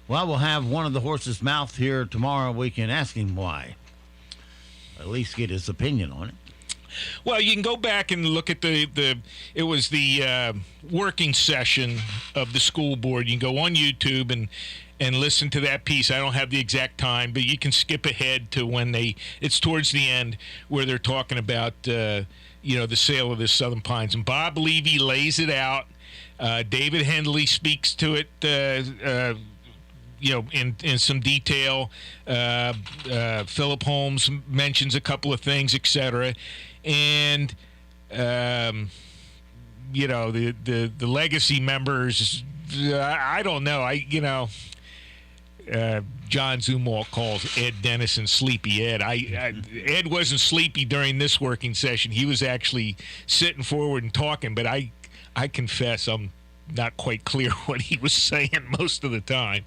Well, we'll have one of the horse's mouth here tomorrow. We can ask him why. At least get his opinion on it. Well, you can go back and look at it was the working session of the school board. You can go on YouTube and listen to that piece. I don't have the exact time, but you can skip ahead to when it's towards the end where they're talking about, the sale of the Southern Pines. And Bob Levy lays it out. David Hendley speaks to it, in some detail. Philip Holmes mentions a couple of things, etc. And, the legacy members, I don't know. John Zumwalt calls Ed Dennison Sleepy Ed. Ed wasn't sleepy during this working session. He was actually sitting forward and talking, but I confess I'm not quite clear what he was saying most of the time.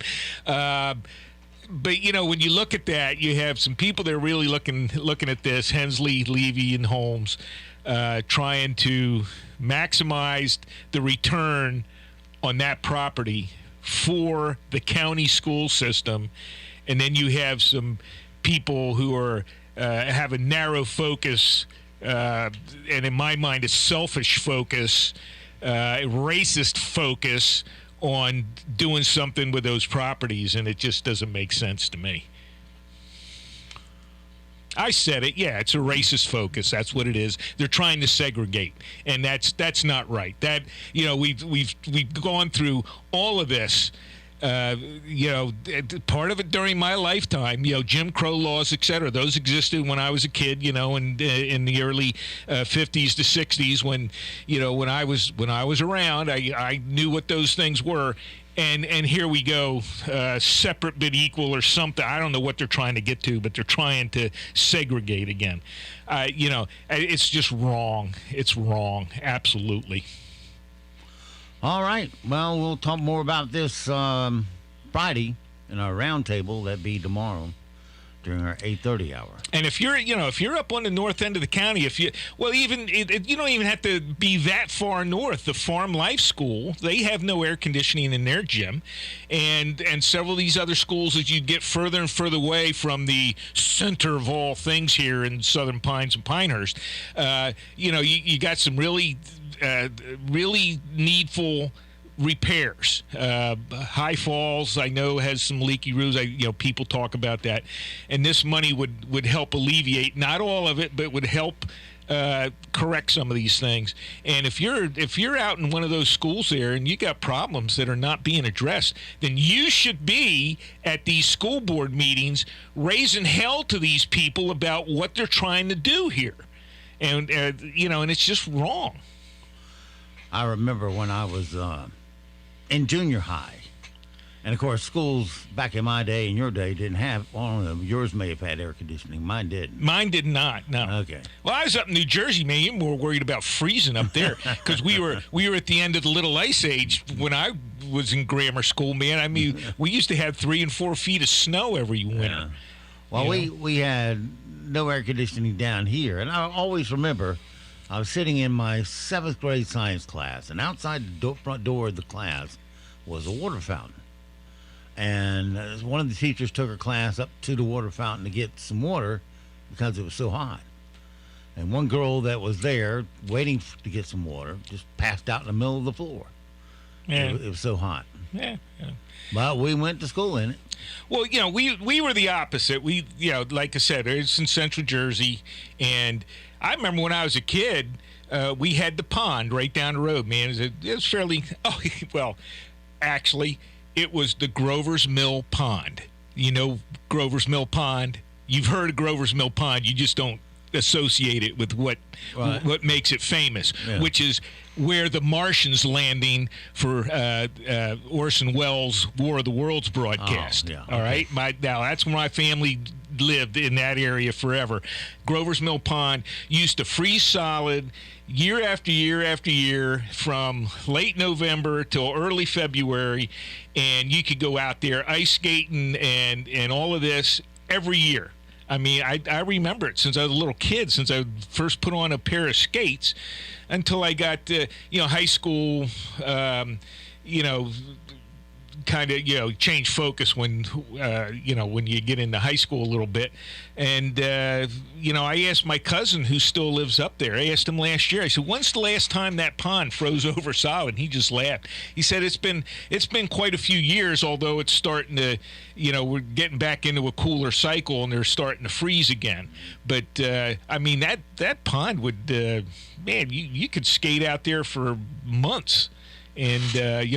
But, when you look at that, you have some people that are really looking at this, Hensley, Levy, and Holmes, trying to maximize the return on that property for the county school system. And then you have some people who are have a narrow focus, and in my mind, a selfish focus, a racist focus on doing something with those properties, and it just doesn't make sense to me. I said it. Yeah, it's a racist focus. That's what it is. They're trying to segregate, and that's not right. That we've gone through all of this. Part of it during my lifetime, Jim Crow laws, etc. Those existed when I was a kid, in the early 50s to 60s when I was around, I knew what those things were. And here we go, separate but equal or something. I don't know what they're trying to get to, but they're trying to segregate again. It's just wrong. It's wrong. Absolutely. All right. Well, we'll talk more about this Friday in our roundtable. That'd be tomorrow during our 8:30 hour. And if you're up on the north end of the county, you don't even have to be that far north. The Farm Life School, they have no air conditioning in their gym, and several of these other schools, as you get further and further away from the center of all things here in Southern Pines and Pinehurst, you got some really needful repairs. High Falls, I know, has some leaky roofs. People talk about that, and this money would help alleviate, not all of it, but would help correct some of these things. And if you're out in one of those schools there and you got problems that are not being addressed, then you should be at these school board meetings raising hell to these people about what they're trying to do here, and and it's just wrong. I remember when I was in junior high, and of course schools back in my day and your day didn't have, yours may have had air conditioning, mine didn't. Mine did not, no. Okay. Well, I was up in New Jersey, man. You're more worried about freezing up there because we were at the end of the Little Ice Age when I was in grammar school, man. I mean, we used to have 3 and 4 feet of snow every winter. Yeah. Well, we had no air conditioning down here, and I always remember I was sitting in my 7th grade science class, and outside the front door of the class was a water fountain. And one of the teachers took her class up to the water fountain to get some water because it was so hot. And one girl that was there waiting to get some water just passed out in the middle of the floor. Yeah. It was so hot. Yeah. But we went to school in it. Well, we were the opposite. We, like I said, it's in Central Jersey, and I remember when I was a kid, we had the pond right down the road, man. It was fairly, actually, it was the Grover's Mill Pond. You know Grover's Mill Pond? You've heard of Grover's Mill Pond. You just don't associate it with what makes it famous, which is where the Martians landing for Orson Welles' War of the Worlds broadcast. All right? Now, that's where my family lived, in that area forever. Grover's Mill Pond used to freeze solid year after year after year from late November till early February, and you could go out there ice skating and all of this every year. I mean, I remember it since I was a little kid, since I first put on a pair of skates until I got to, high school, kind of, change focus when, when you get into high school a little bit. And, I asked my cousin who still lives up there, I asked him last year, I said, when's the last time that pond froze over solid? And he just laughed. He said, it's been quite a few years, although it's starting to, we're getting back into a cooler cycle and they're starting to freeze again. But, I mean, that pond would, man, you could skate out there for months. And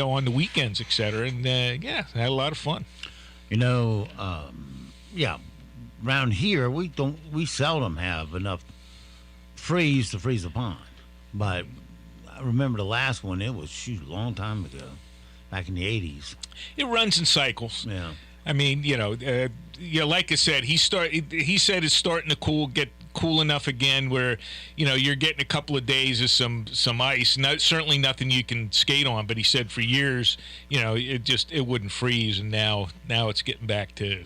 on the weekends, etc. And I had a lot of fun. Around here we seldom have enough freeze to freeze a pond. But I remember the last one. It was a long time ago, back in the 80s. It runs in cycles. Yeah. I mean, like I said, he said it's starting to get cool enough again where you're getting a couple of days of some ice. Certainly nothing you can skate on, but he said for years it wouldn't freeze, and now it's getting back to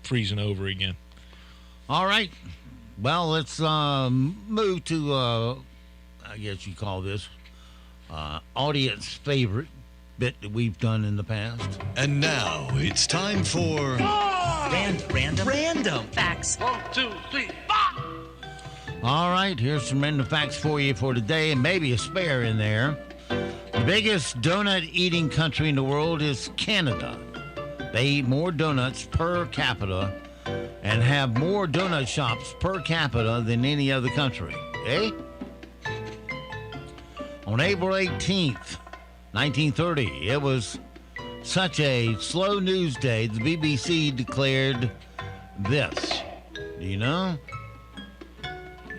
freezing over again. All right, well, let's move to I guess you call this audience favorite bit that we've done in the past. And now it's time for Random facts. 1, 2, 3, 4. All right, here's some random facts for you for today, and maybe a spare in there. The biggest donut eating country in the world is Canada. They eat more donuts per capita and have more donut shops per capita than any other country. Eh? On April 18th, 1930, it was such a slow news day, the BBC declared this. Do you know?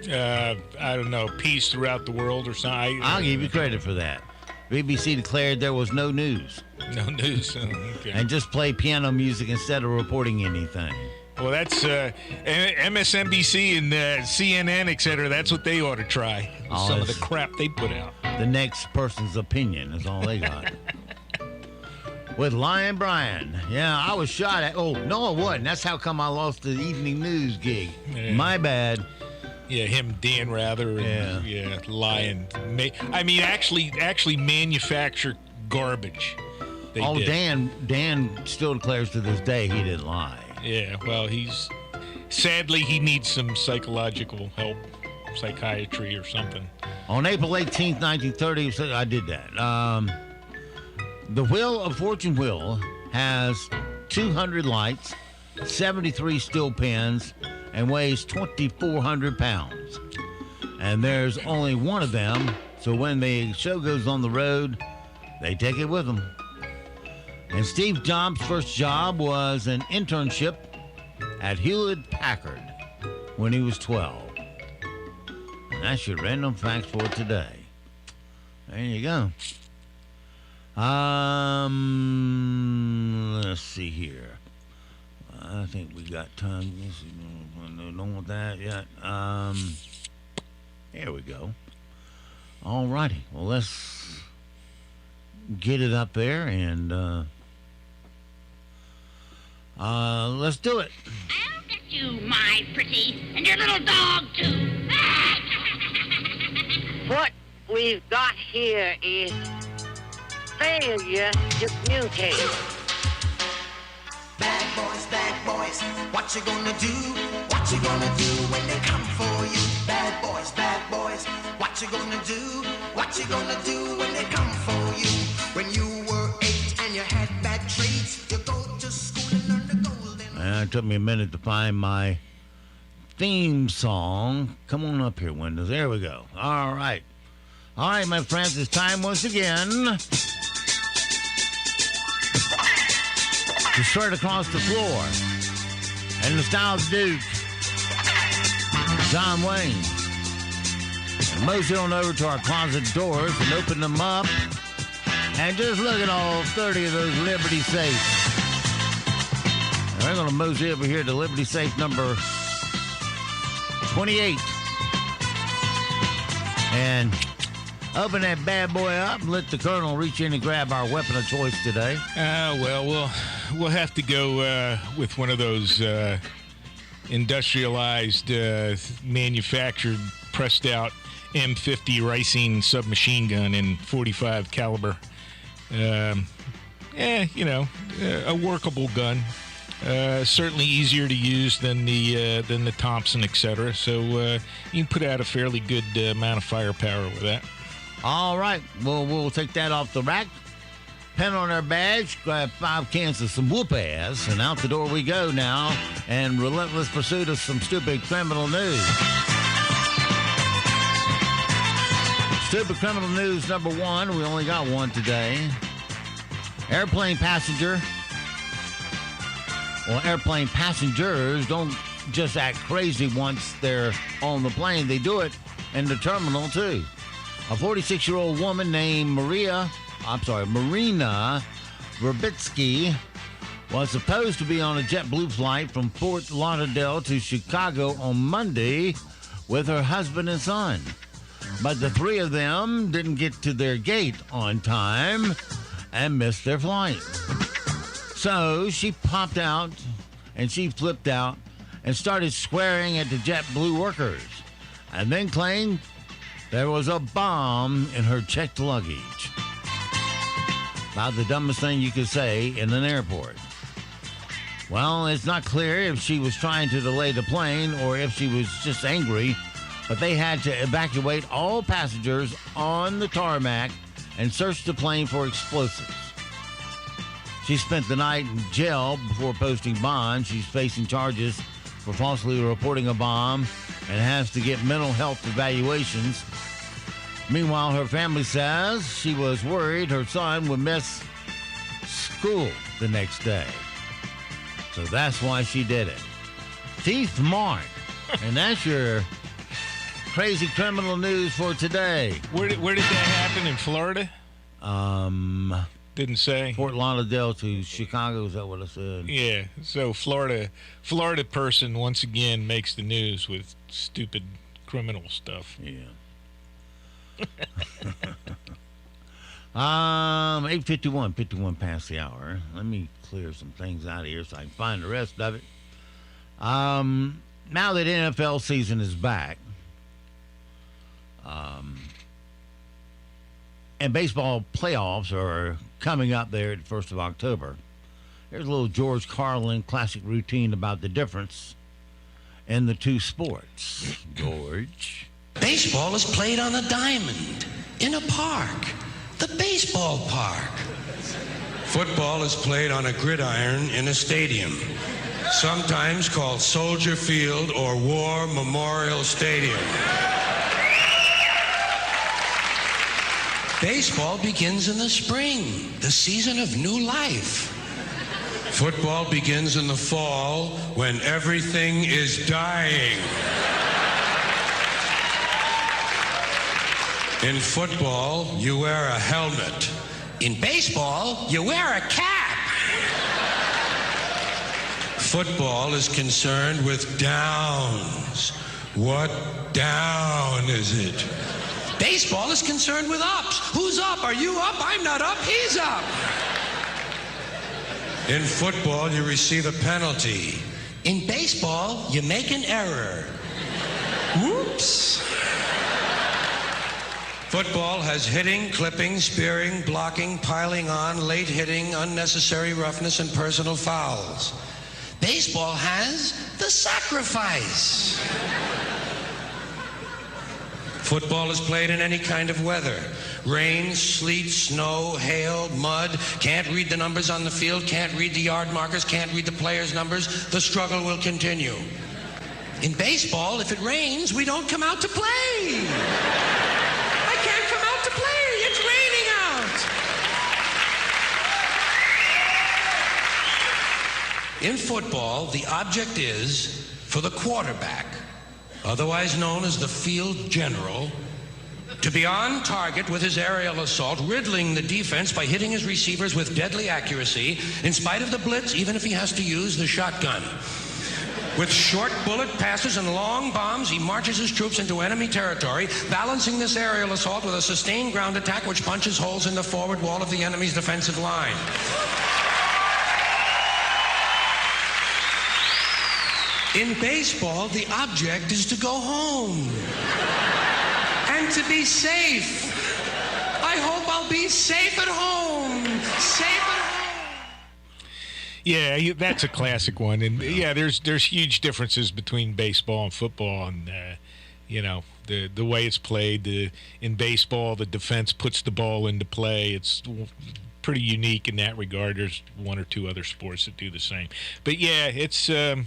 I don't know, peace throughout the world or something. I'll give you credit for that. BBC declared there was no news. No news. Okay. And just play piano music instead of reporting anything. Well, that's MSNBC and CNN, etc. That's what they ought to try. Some of the crap they put out. The next person's opinion is all they got. With Lion Brian. Yeah, I was shot at. Oh, no, I wasn't. That's how come I lost the evening news gig. Yeah. My bad. Yeah, him, Dan Rather, and Lion. I mean, actually manufacture garbage. Dan still declares to this day he didn't lie. Yeah, well, sadly he needs some psychological help, psychiatry or something. On April 18th, 1930, I did that. The Wheel of Fortune wheel has 200 lights, 73 steel pins, and weighs 2,400 pounds. And there's only one of them, so when the show goes on the road, they take it with them. And Steve Jobs' first job was an internship at Hewlett-Packard when he was 12. And that's your random facts for today. There you go. Let's see here. I think we got time. Don't want that yet. There we go. All righty. Well, let's get it up there and let's do it. I'll get you, my pretty, and your little dog, too. What we've got here is failure to communicate. Bad boys, what you gonna do? What you gonna do when they come for you? Bad boys, what you gonna do? What you gonna do when they come for you? When you were 8 and you had bad trades. You go to school and learn the golden. It took me a minute to find my theme song. Come on up here, Windows. There we go. All right. All right, my friends, it's time once again to straight across the floor. And the style of Duke, John Wayne. And mosey on over to our closet doors and open them up. And just look at all 30 of those Liberty safes. And we're going to mosey over here to Liberty safe number 28. And open that bad boy up and let the Colonel reach in and grab our weapon of choice today. Well, we'll have to go with one of those industrialized, manufactured, pressed out M50 Ricine submachine gun in .45 caliber. A workable gun. Certainly easier to use than the Thompson, etc. So you can put out a fairly good amount of firepower with that. All right. Well, we'll take that off the rack. Pen on our badge, grab 5 cans of some whoop ass, and out the door we go now. And relentless pursuit of some stupid criminal news. Stupid criminal news number 1. We only got one today. Airplane passengers don't just act crazy once they're on the plane. They do it in the terminal, too. A 46-year-old woman named Marina Verbitsky was supposed to be on a JetBlue flight from Fort Lauderdale to Chicago on Monday with her husband and son. But the three of them didn't get to their gate on time and missed their flight. So she popped out and she flipped out and started swearing at the JetBlue workers and then claimed there was a bomb in her checked luggage. About the dumbest thing you could say in an airport. Well, it's not clear if she was trying to delay the plane or if she was just angry, but they had to evacuate all passengers on the tarmac and search the plane for explosives. She spent the night in jail before posting bond. She's facing charges for falsely reporting a bomb and has to get mental health evaluations. Meanwhile, her family says she was worried her son would miss school the next day. So that's why she did it. Teeth Mark. And that's your crazy criminal news for today. Where did that happen? In Florida? Didn't say. Fort Lauderdale to Chicago, is that what I said? Yeah. So Florida person once again makes the news with stupid criminal stuff. Yeah. 8:51 past the hour. Let me clear some things out of here so I can find the rest of it. Now that NFL season is back, and baseball playoffs are coming up there at the 1st of October, there's a little George Carlin classic routine about the difference in the two sports. George. Baseball is played on a diamond, in a park, the baseball park. Football is played on a gridiron in a stadium, sometimes called Soldier Field or War Memorial Stadium. Baseball begins in the spring, the season of new life. Football begins in the fall when everything is dying. In football, you wear a helmet. In baseball, you wear a cap. Football is concerned with downs. What down is it? Baseball is concerned with ups. Who's up? Are you up? I'm not up. He's up. In football, you receive a penalty. In baseball, you make an error. Whoops. Football has hitting, clipping, spearing, blocking, piling on, late hitting, unnecessary roughness, and personal fouls. Baseball has the sacrifice. Football is played in any kind of weather. Rain, sleet, snow, hail, mud. Can't read the numbers on the field, can't read the yard markers, can't read the players' numbers. The struggle will continue. In baseball, if it rains, we don't come out to play. I can't come out to play. It's raining out. In football, the object is for the quarterback, otherwise known as the field general, to be on target with his aerial assault, riddling the defense by hitting his receivers with deadly accuracy, in spite of the blitz, even if he has to use the shotgun. With short bullet passes and long bombs, he marches his troops into enemy territory, balancing this aerial assault with a sustained ground attack which punches holes in the forward wall of the enemy's defensive line. In baseball, the object is to go home and to be safe. I hope I'll be safe at home. Safe at home. Yeah, that's a classic one, and yeah, there's huge differences between baseball and football, and the way it's played. In baseball, the defense puts the ball into play. It's pretty unique in that regard. There's one or two other sports that do the same, but yeah, it's a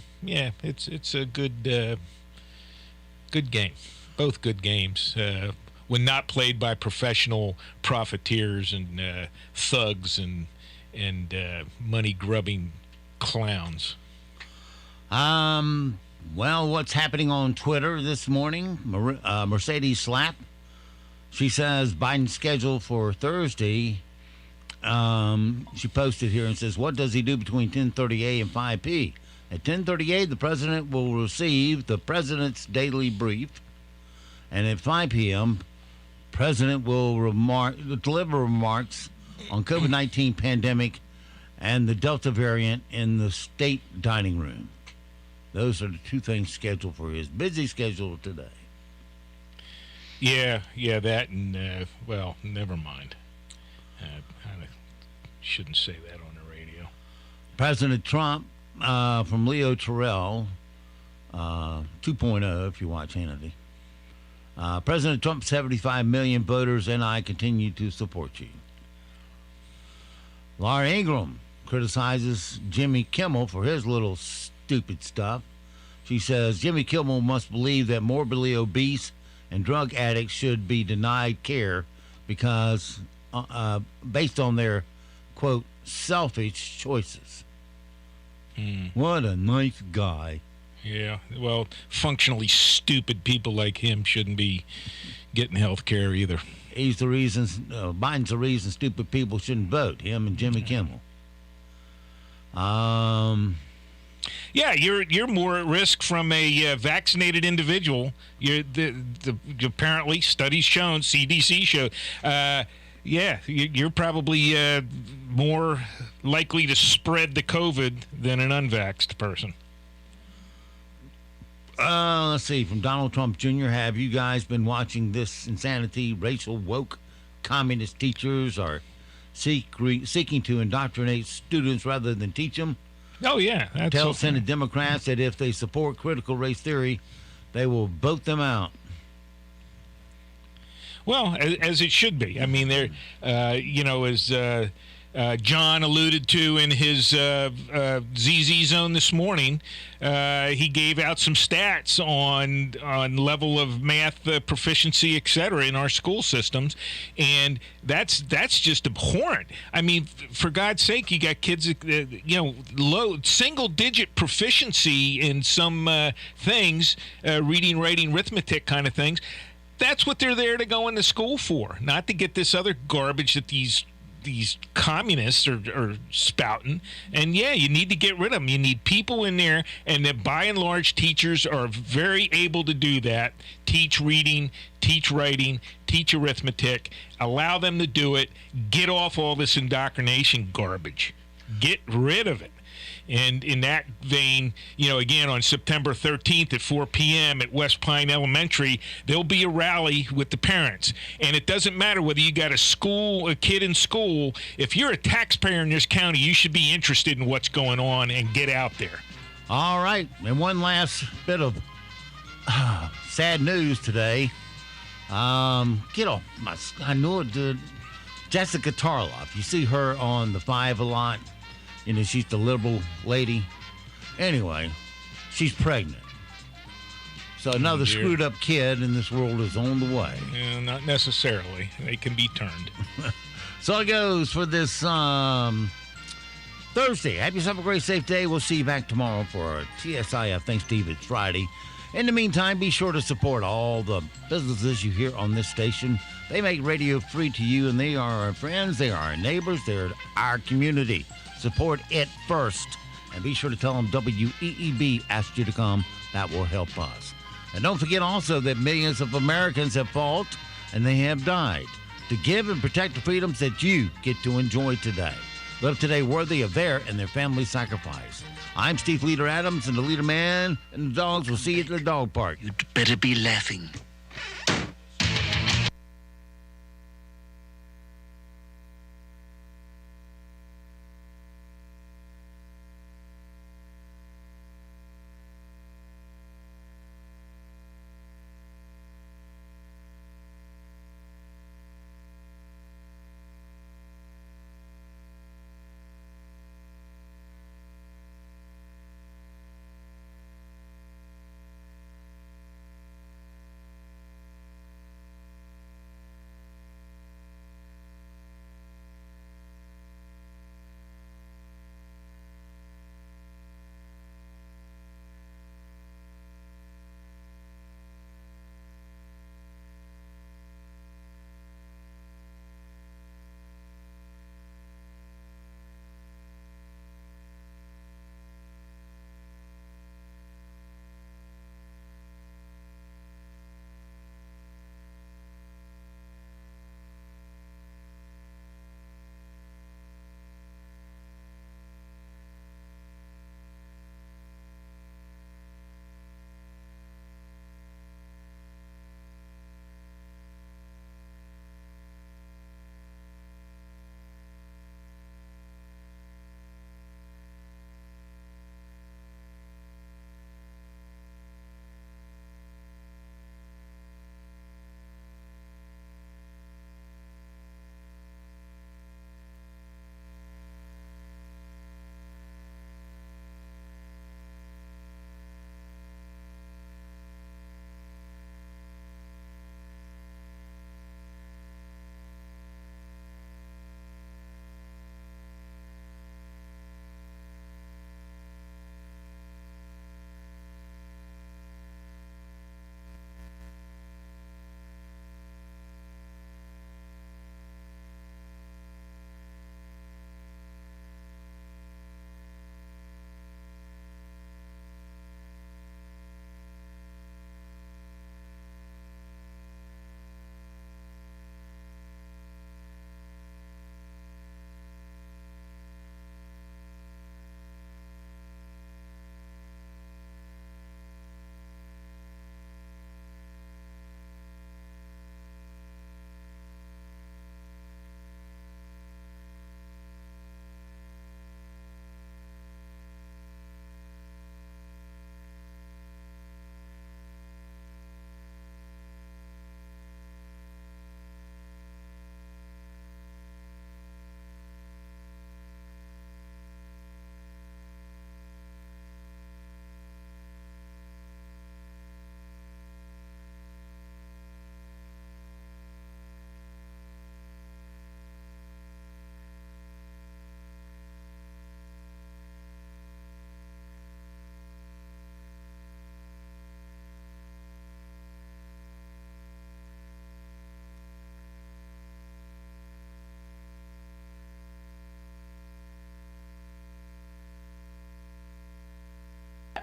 good game. Both good games. When not played by professional profiteers and thugs and money-grubbing clowns. Well, what's happening on Twitter this morning? Mercedes Slap. She says Biden's schedule for Thursday. She posted here and says, what does he do between 10:30 and 5 p.m.? At 10:38, the president will receive the president's daily brief. And at 5 p.m., president will deliver remarks on COVID-19 pandemic and the Delta variant in the state dining room. Those are the two things scheduled for his busy schedule today. Yeah, that and, well, never mind. I shouldn't say that on the radio. President Trump, from Leo Terrell, 2.0 if you watch Hannity. President Trump, 75 million voters, and I continue to support you. Laura Ingraham criticizes Jimmy Kimmel for his little stupid stuff. She says Jimmy Kimmel must believe that morbidly obese and drug addicts should be denied care because based on their, quote, selfish choices. What a nice guy. Yeah, well, functionally stupid people like him shouldn't be getting health care either. He's the reason, Biden's the reason stupid people shouldn't vote, him and Jimmy Kimmel. Yeah, you're more at risk from a vaccinated individual. Apparently, studies shown, CDC showed, you're probably more likely to spread the COVID than an unvaxxed person. Let's see, from Donald Trump Jr., have you guys been watching this insanity? Racial woke communist teachers are seeking to indoctrinate students rather than teach them. Oh, yeah. Tell Senate Democrats that if they support critical race theory, they will vote them out. Well, as it should be. I mean, there, as John alluded to in his ZZ Zone this morning, he gave out some stats on level of math proficiency, et cetera, in our school systems, and that's just abhorrent. I mean, for God's sake, you got kids, low single-digit proficiency in some things, reading, writing, arithmetic kind of things. That's what they're there to go into school for, not to get this other garbage that these communists are spouting. And yeah, you need to get rid of them. You need people in there, and that by and large teachers are very able to do that. Teach reading, teach writing, teach arithmetic, allow them to do it. Get off all this indoctrination garbage. Get rid of it. And in that vein, again, on September 13th at 4 p.m. at West Pine Elementary, there'll be a rally with the parents. And it doesn't matter whether you got a kid in school. If you're a taxpayer in this county, you should be interested in what's going on and get out there. All right. And one last bit of sad news today. Get off my... I know it, dude. Jessica Tarloff. You see her on The Five a lot. You know, she's the liberal lady. Anyway, she's pregnant. So another screwed up kid in this world is on the way. Yeah, not necessarily. They can be turned. So it goes for this Thursday. Have yourself a great, safe day. We'll see you back tomorrow for TSIF. Thanks, Steve. It's Friday. In the meantime, be sure to support all the businesses you hear on this station. They make radio free to you, and they are our friends. They are our neighbors. They're our community. Support it first. And be sure to tell them WEEB asked you to come. That will help us. And don't forget also that millions of Americans have fought, and they have died, to give and protect the freedoms that you get to enjoy today. Live today worthy of their and their family's sacrifice. I'm Steve Leader Adams, and the Leader Man and the dogs will see you at the dog park. You'd better be laughing.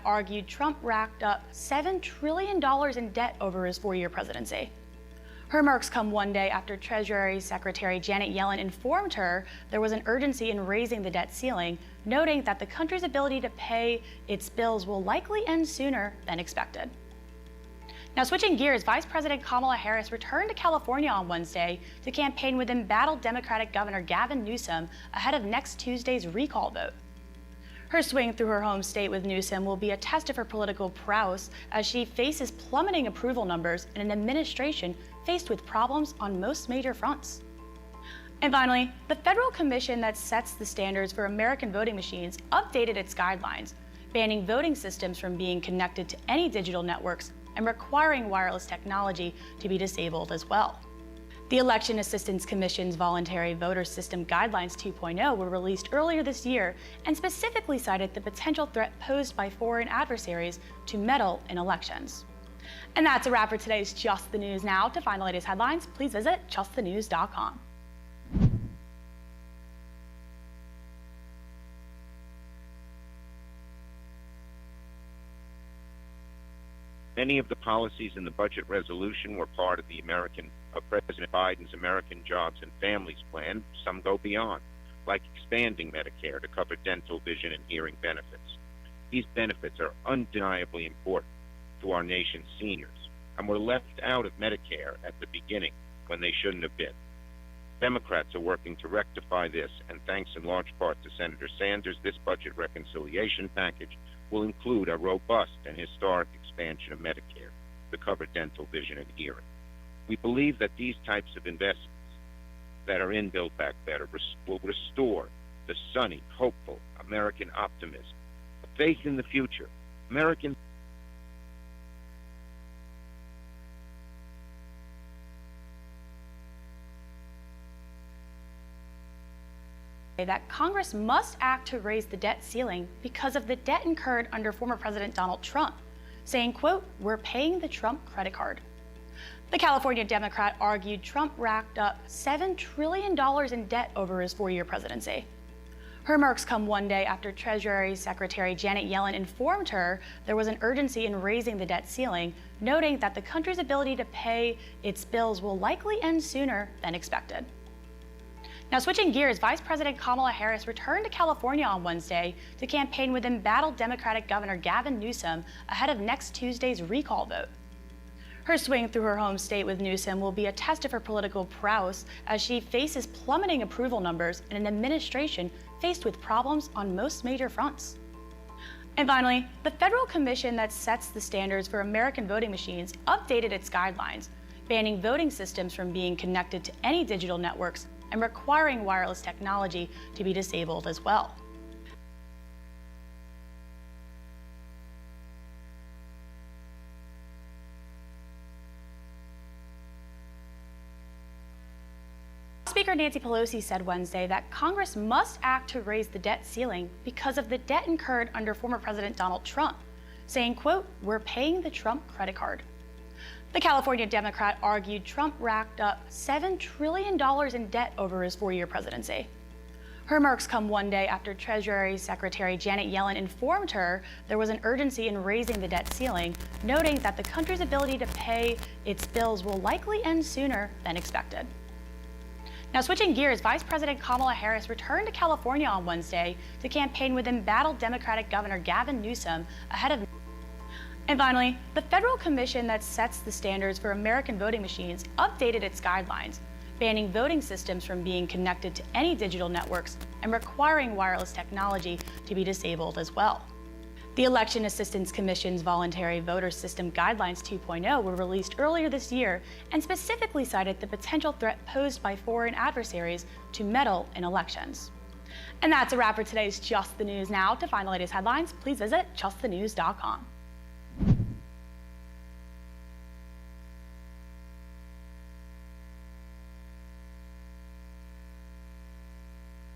Argued Trump racked up $7 trillion in debt over his 4-year presidency. Her remarks come one day after Treasury Secretary Janet Yellen informed her there was an urgency in raising the debt ceiling, noting that the country's ability to pay its bills will likely end sooner than expected. Now, switching gears, Vice President Kamala Harris returned to California on Wednesday to campaign with embattled Democratic Governor Gavin Newsom ahead of next Tuesday's recall vote. Her swing through her home state with Newsom will be a test of her political prowess as she faces plummeting approval numbers in an administration faced with problems on most major fronts. And finally, the federal commission that sets the standards for American voting machines updated its guidelines, banning voting systems from being connected to any digital networks and requiring wireless technology to be disabled as well. The Election Assistance Commission's Voluntary Voter System Guidelines 2.0 were released earlier this year and specifically cited the potential threat posed by foreign adversaries to meddle in elections. And that's a wrap for today's Just the News Now. To find the latest headlines, please visit justthenews.com. Many of the policies in the budget resolution were part of the President Biden's American Jobs and Families Plan. Some go beyond, like expanding Medicare to cover dental, vision, and hearing benefits. These benefits are undeniably important to our nation's seniors, and were left out of Medicare at the beginning when they shouldn't have been. Democrats are working to rectify this, and thanks in large part to Senator Sanders, this budget reconciliation package will include a robust and historic expansion of Medicare to cover dental, vision, and hearing. We believe that these types of investments that are in Build Back Better will restore the sunny, hopeful American optimism, faith in the future. Americans that Congress must act to raise the debt ceiling because of the debt incurred under former President Donald Trump, saying, quote, "We're paying the Trump credit card." The California Democrat argued Trump racked up $7 trillion in debt over his 4-year presidency. Her remarks come one day after Treasury Secretary Janet Yellen informed her there was an urgency in raising the debt ceiling, noting that the country's ability to pay its bills will likely end sooner than expected. Now, switching gears, Vice President Kamala Harris returned to California on Wednesday to campaign with embattled Democratic Governor Gavin Newsom ahead of next Tuesday's recall vote. Her swing through her home state with Newsom will be a test of her political prowess as she faces plummeting approval numbers in an administration faced with problems on most major fronts. And finally, the federal commission that sets the standards for American voting machines updated its guidelines, banning voting systems from being connected to any digital networks and requiring wireless technology to be disabled as well. Speaker Nancy Pelosi said Wednesday that Congress must act to raise the debt ceiling because of the debt incurred under former President Donald Trump, saying, quote, "We're paying the Trump credit card." The California Democrat argued Trump racked up $7 trillion in debt over his 4-year presidency. Her remarks come one day after Treasury Secretary Janet Yellen informed her there was an urgency in raising the debt ceiling, noting that the country's ability to pay its bills will likely end sooner than expected. Now, switching gears, Vice President Kamala Harris returned to California on Wednesday to campaign with embattled Democratic Governor Gavin Newsom ahead of. And finally, the federal commission that sets the standards for American voting machines updated its guidelines, banning voting systems from being connected to any digital networks and requiring wireless technology to be disabled as well. The Election Assistance Commission's Voluntary Voter System Guidelines 2.0 were released earlier this year and specifically cited the potential threat posed by foreign adversaries to meddle in elections. And that's a wrap for today's Just the News Now. To find the latest headlines, please visit justthenews.com.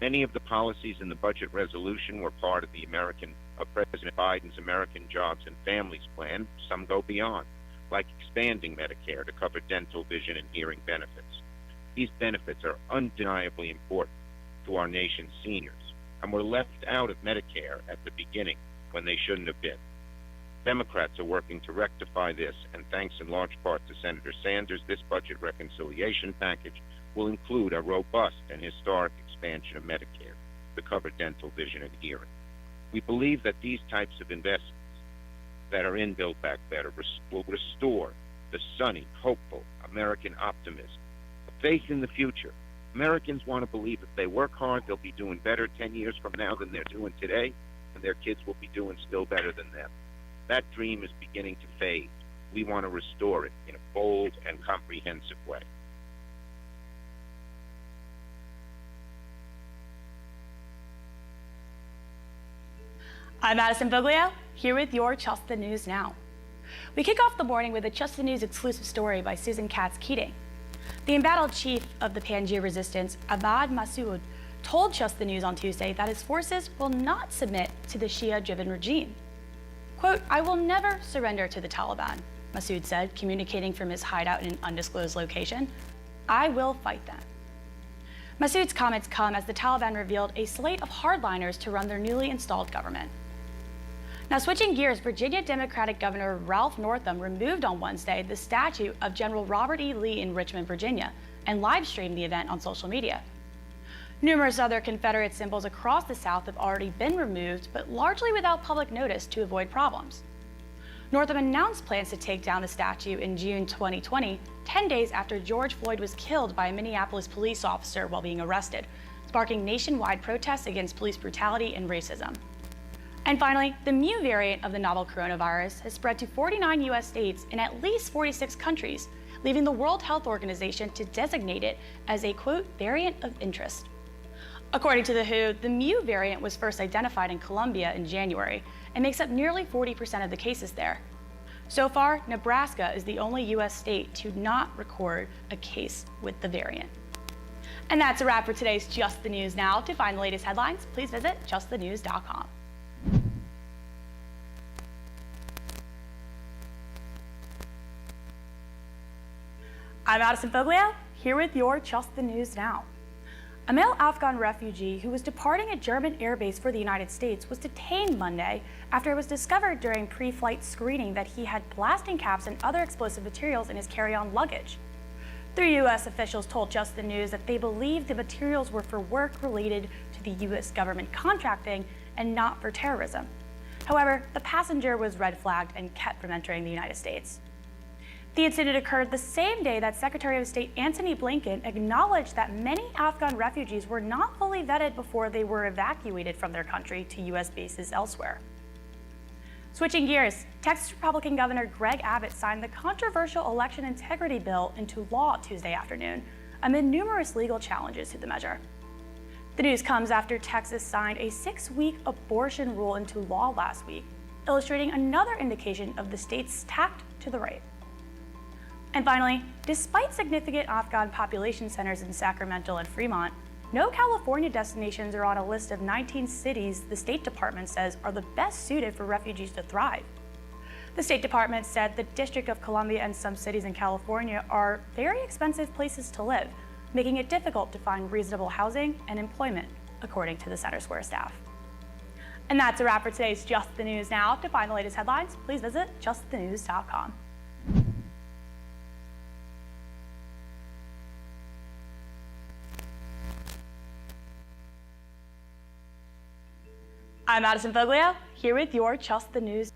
Many of the policies in the budget resolution were part of the President Biden's American Jobs and Families Plan. Some go beyond, like expanding Medicare to cover dental, vision, and hearing benefits. These benefits are undeniably important to our nation's seniors, and were left out of Medicare at the beginning when they shouldn't have been. Democrats are working to rectify this, and thanks in large part to Senator Sanders, this budget reconciliation package will include a robust and historic expansion of Medicare to cover dental, vision, and hearing. We believe that these types of investments that are in Build Back Better will restore the sunny, hopeful American optimism, faith in the future. Americans want to believe if they work hard, they'll be doing better 10 years from now than they're doing today, and their kids will be doing still better than them. That dream is beginning to fade. we want to restore it in a bold and comprehensive way. I'm Madison Foglio, here with your Just the News Now. We kick off the morning with a Just the News exclusive story by Susan Katz-Keating. The embattled chief of the Panjshir resistance, Ahmad Massoud, told Just the News on Tuesday that his forces will not submit to the Shia-driven regime. Quote, "I will never surrender to the Taliban," Massoud said, communicating from his hideout in an undisclosed location. "I will fight them." Massoud's comments come as the Taliban revealed a slate of hardliners to run their newly installed government. Now, switching gears, Virginia Democratic Governor Ralph Northam removed on Wednesday the statue of General Robert E. Lee in Richmond, Virginia, and live-streamed the event on social media. Numerous other Confederate symbols across the South have already been removed, but largely without public notice to avoid problems. Northam announced plans to take down the statue in June 2020, 10 days after George Floyd was killed by a Minneapolis police officer while being arrested, sparking nationwide protests against police brutality and racism. And finally, the Mu variant of the novel coronavirus has spread to 49 U.S. states in at least 46 countries, leaving the World Health Organization to designate it as a, quote, variant of interest. According to the WHO, the Mu variant was first identified in Colombia in January and makes up nearly 40% of the cases there. So far, Nebraska is the only U.S. state to not record a case with the variant. And that's a wrap for today's Just the News Now. To find the latest headlines, please visit justthenews.com. I'm Madison Foglio, here with your Just the News Now. A male Afghan refugee who was departing a German airbase for the United States was detained Monday after it was discovered during pre-flight screening that he had blasting caps and other explosive materials in his carry-on luggage. 3 U.S. officials told Just the News that they believed the materials were for work related to the U.S. government contracting and not for terrorism. However, the passenger was red flagged and kept from entering the United States. The incident occurred the same day that Secretary of State Antony Blinken acknowledged that many Afghan refugees were not fully vetted before they were evacuated from their country to U.S. bases elsewhere. Switching gears, Texas Republican Governor Greg Abbott signed the controversial election integrity bill into law Tuesday afternoon, amid numerous legal challenges to the measure. The news comes after Texas signed a 6-week abortion rule into law last week, illustrating another indication of the state's tact to the right. And finally, despite significant Afghan population centers in Sacramento and Fremont, no California destinations are on a list of 19 cities the State Department says are the best suited for refugees to thrive. The State Department said the District of Columbia and some cities in California are very expensive places to live, making it difficult to find reasonable housing and employment, according to the Center Square staff. And that's a wrap for today's Just the News Now. To find the latest headlines, please visit justthenews.com. I'm Madison Foglio, here with your Just the News.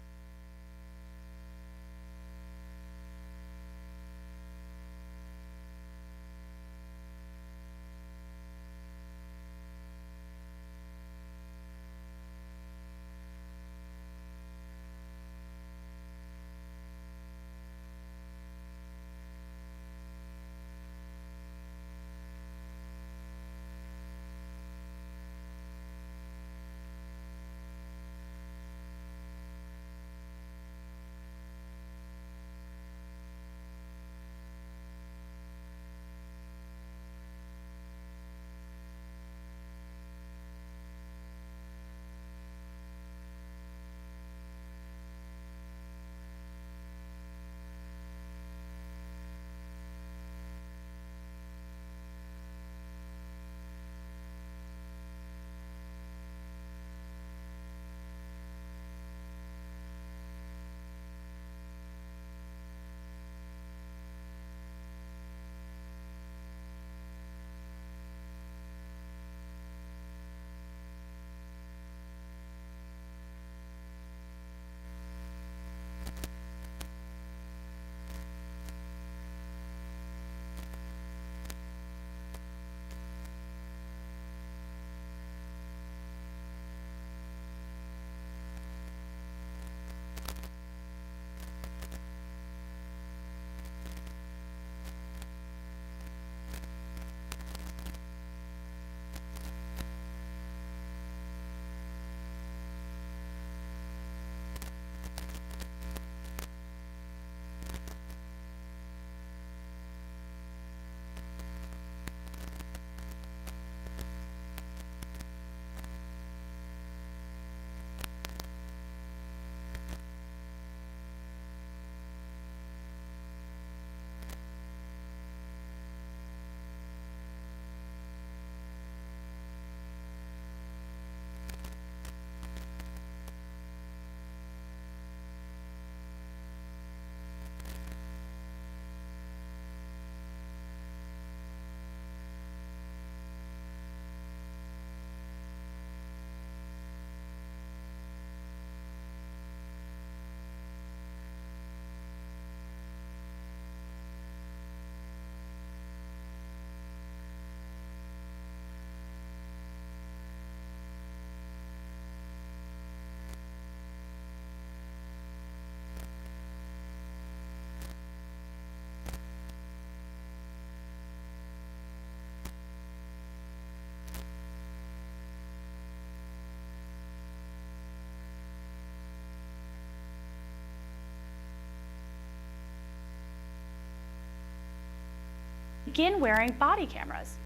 begin wearing body cameras.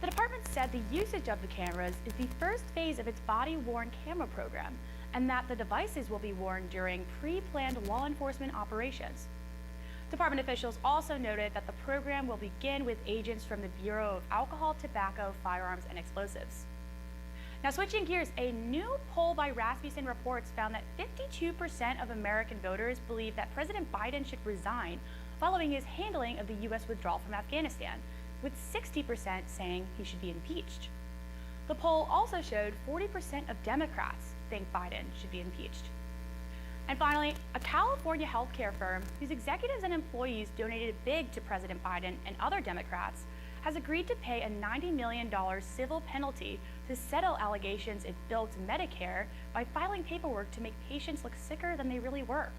The department said the usage of the cameras is the first phase of its body-worn camera program, and that the devices will be worn during pre-planned law enforcement operations. Department officials also noted that the program will begin with agents from the Bureau of Alcohol, Tobacco, Firearms, and Explosives. Now, switching gears, a new poll by Rasmussen Reports found that 52% of American voters believe that President Biden should resign following his handling of the U.S. withdrawal from Afghanistan, with 60% saying he should be impeached. The poll also showed 40% of Democrats think Biden should be impeached. And finally, a California healthcare firm whose executives and employees donated big to President Biden and other Democrats has agreed to pay a $90 million civil penalty to settle allegations it billed to Medicare by filing paperwork to make patients look sicker than they really were.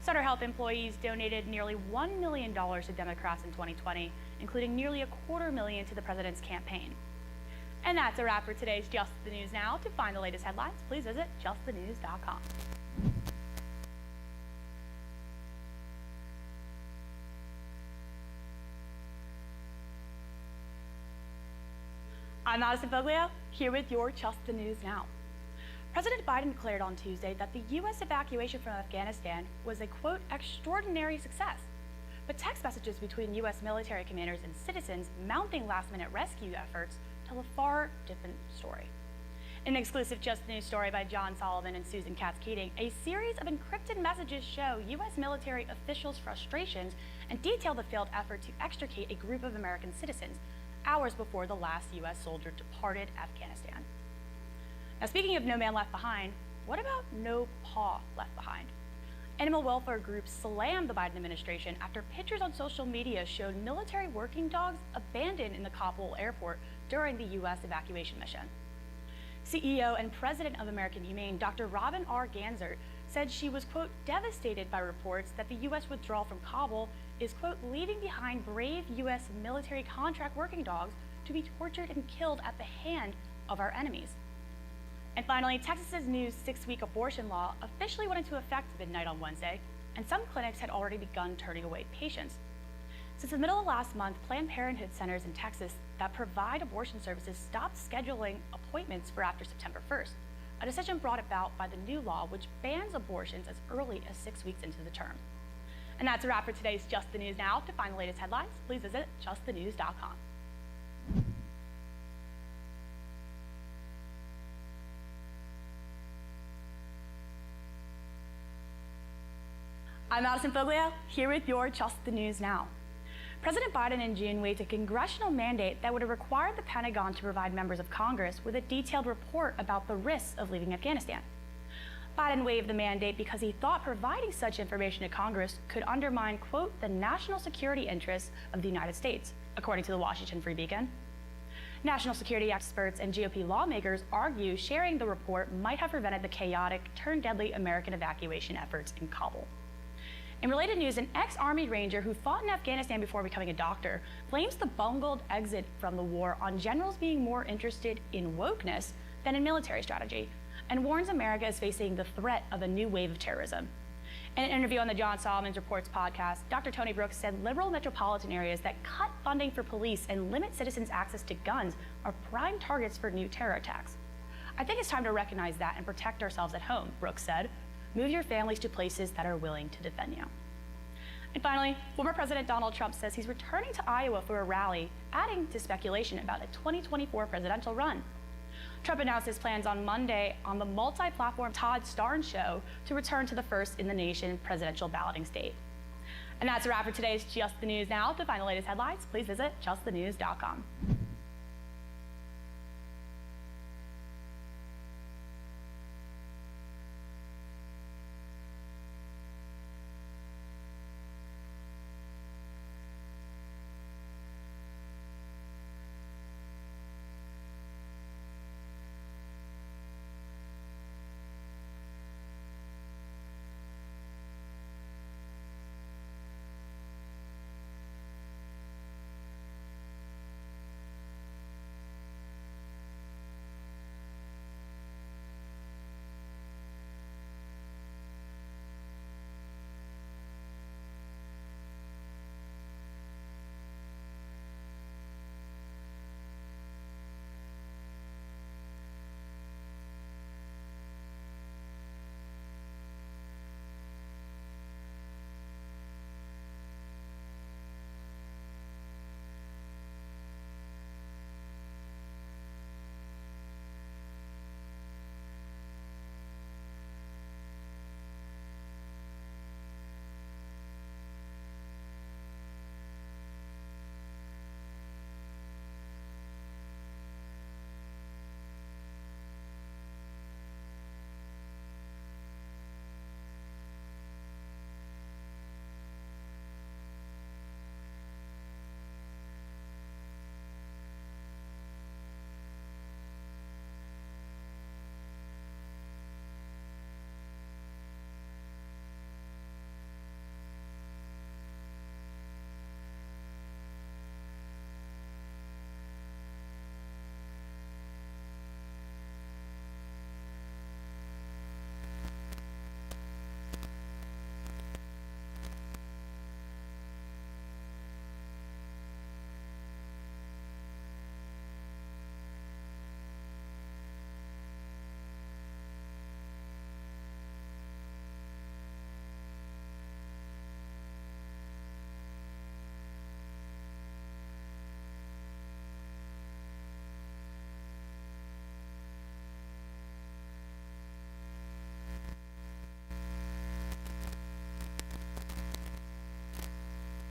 Sutter Health employees donated nearly $1 million to Democrats in 2020, including nearly $250,000 to the president's campaign. And that's a wrap for today's Just the News Now. To find the latest headlines, please visit justthenews.com. I'm Madison Foglio, here with your Just the News Now. President Biden declared on Tuesday that the U.S. evacuation from Afghanistan was a, quote, extraordinary success. But text messages between U.S. military commanders and citizens mounting last-minute rescue efforts tell a far different story. In an exclusive Just the News story by John Solomon and Susan Katz-Keating, a series of encrypted messages show U.S. military officials' frustrations and detail the failed effort to extricate a group of American citizens hours before the last U.S. soldier departed Afghanistan. Now, speaking of no man left behind, what about no paw left behind? Animal welfare groups slammed the Biden administration after pictures on social media showed military working dogs abandoned in the Kabul airport during the U.S. evacuation mission. CEO and president of American Humane, Dr. Robin R. Ganser, said she was, quote, devastated by reports that the U.S. withdrawal from Kabul is, quote, leaving behind brave U.S. military contract working dogs to be tortured and killed at the hand of our enemies. And finally, Texas's new 6-week abortion law officially went into effect midnight on Wednesday, and some clinics had already begun turning away patients. Since the middle of last month, Planned Parenthood centers in Texas that provide abortion services stopped scheduling appointments for after September 1st, a decision brought about by the new law which bans abortions as early as 6 weeks into the term. And that's a wrap for today's Just the News Now. To find the latest headlines, please visit justthenews.com. I'm Madison Foglio, here with your Just the News Now. President Biden in June waived a congressional mandate that would have required the Pentagon to provide members of Congress with a detailed report about the risks of leaving Afghanistan. Biden waived the mandate because he thought providing such information to Congress could undermine, quote, the national security interests of the United States, according to the Washington Free Beacon. National security experts and GOP lawmakers argue sharing the report might have prevented the chaotic, deadly American evacuation efforts in Kabul. In related news, an ex-Army Ranger who fought in Afghanistan before becoming a doctor blames the bungled exit from the war on generals being more interested in wokeness than in military strategy, and warns America is facing the threat of a new wave of terrorism. In an interview on the John Solomon's Reports podcast, Dr. Tony Brooks said liberal metropolitan areas that cut funding for police and limit citizens' access to guns are prime targets for new terror attacks. I think it's time to recognize that and protect ourselves at home, Brooks said. Move your families to places that are willing to defend you. And finally, former President Donald Trump says he's returning to Iowa for a rally, adding to speculation about a 2024 presidential run. Trump announced his plans on Monday on the multi-platform Todd Starnes show to return to the first-in-the-nation presidential balloting state. And that's a wrap for today's Just the News Now. To find the latest headlines, please visit justthenews.com.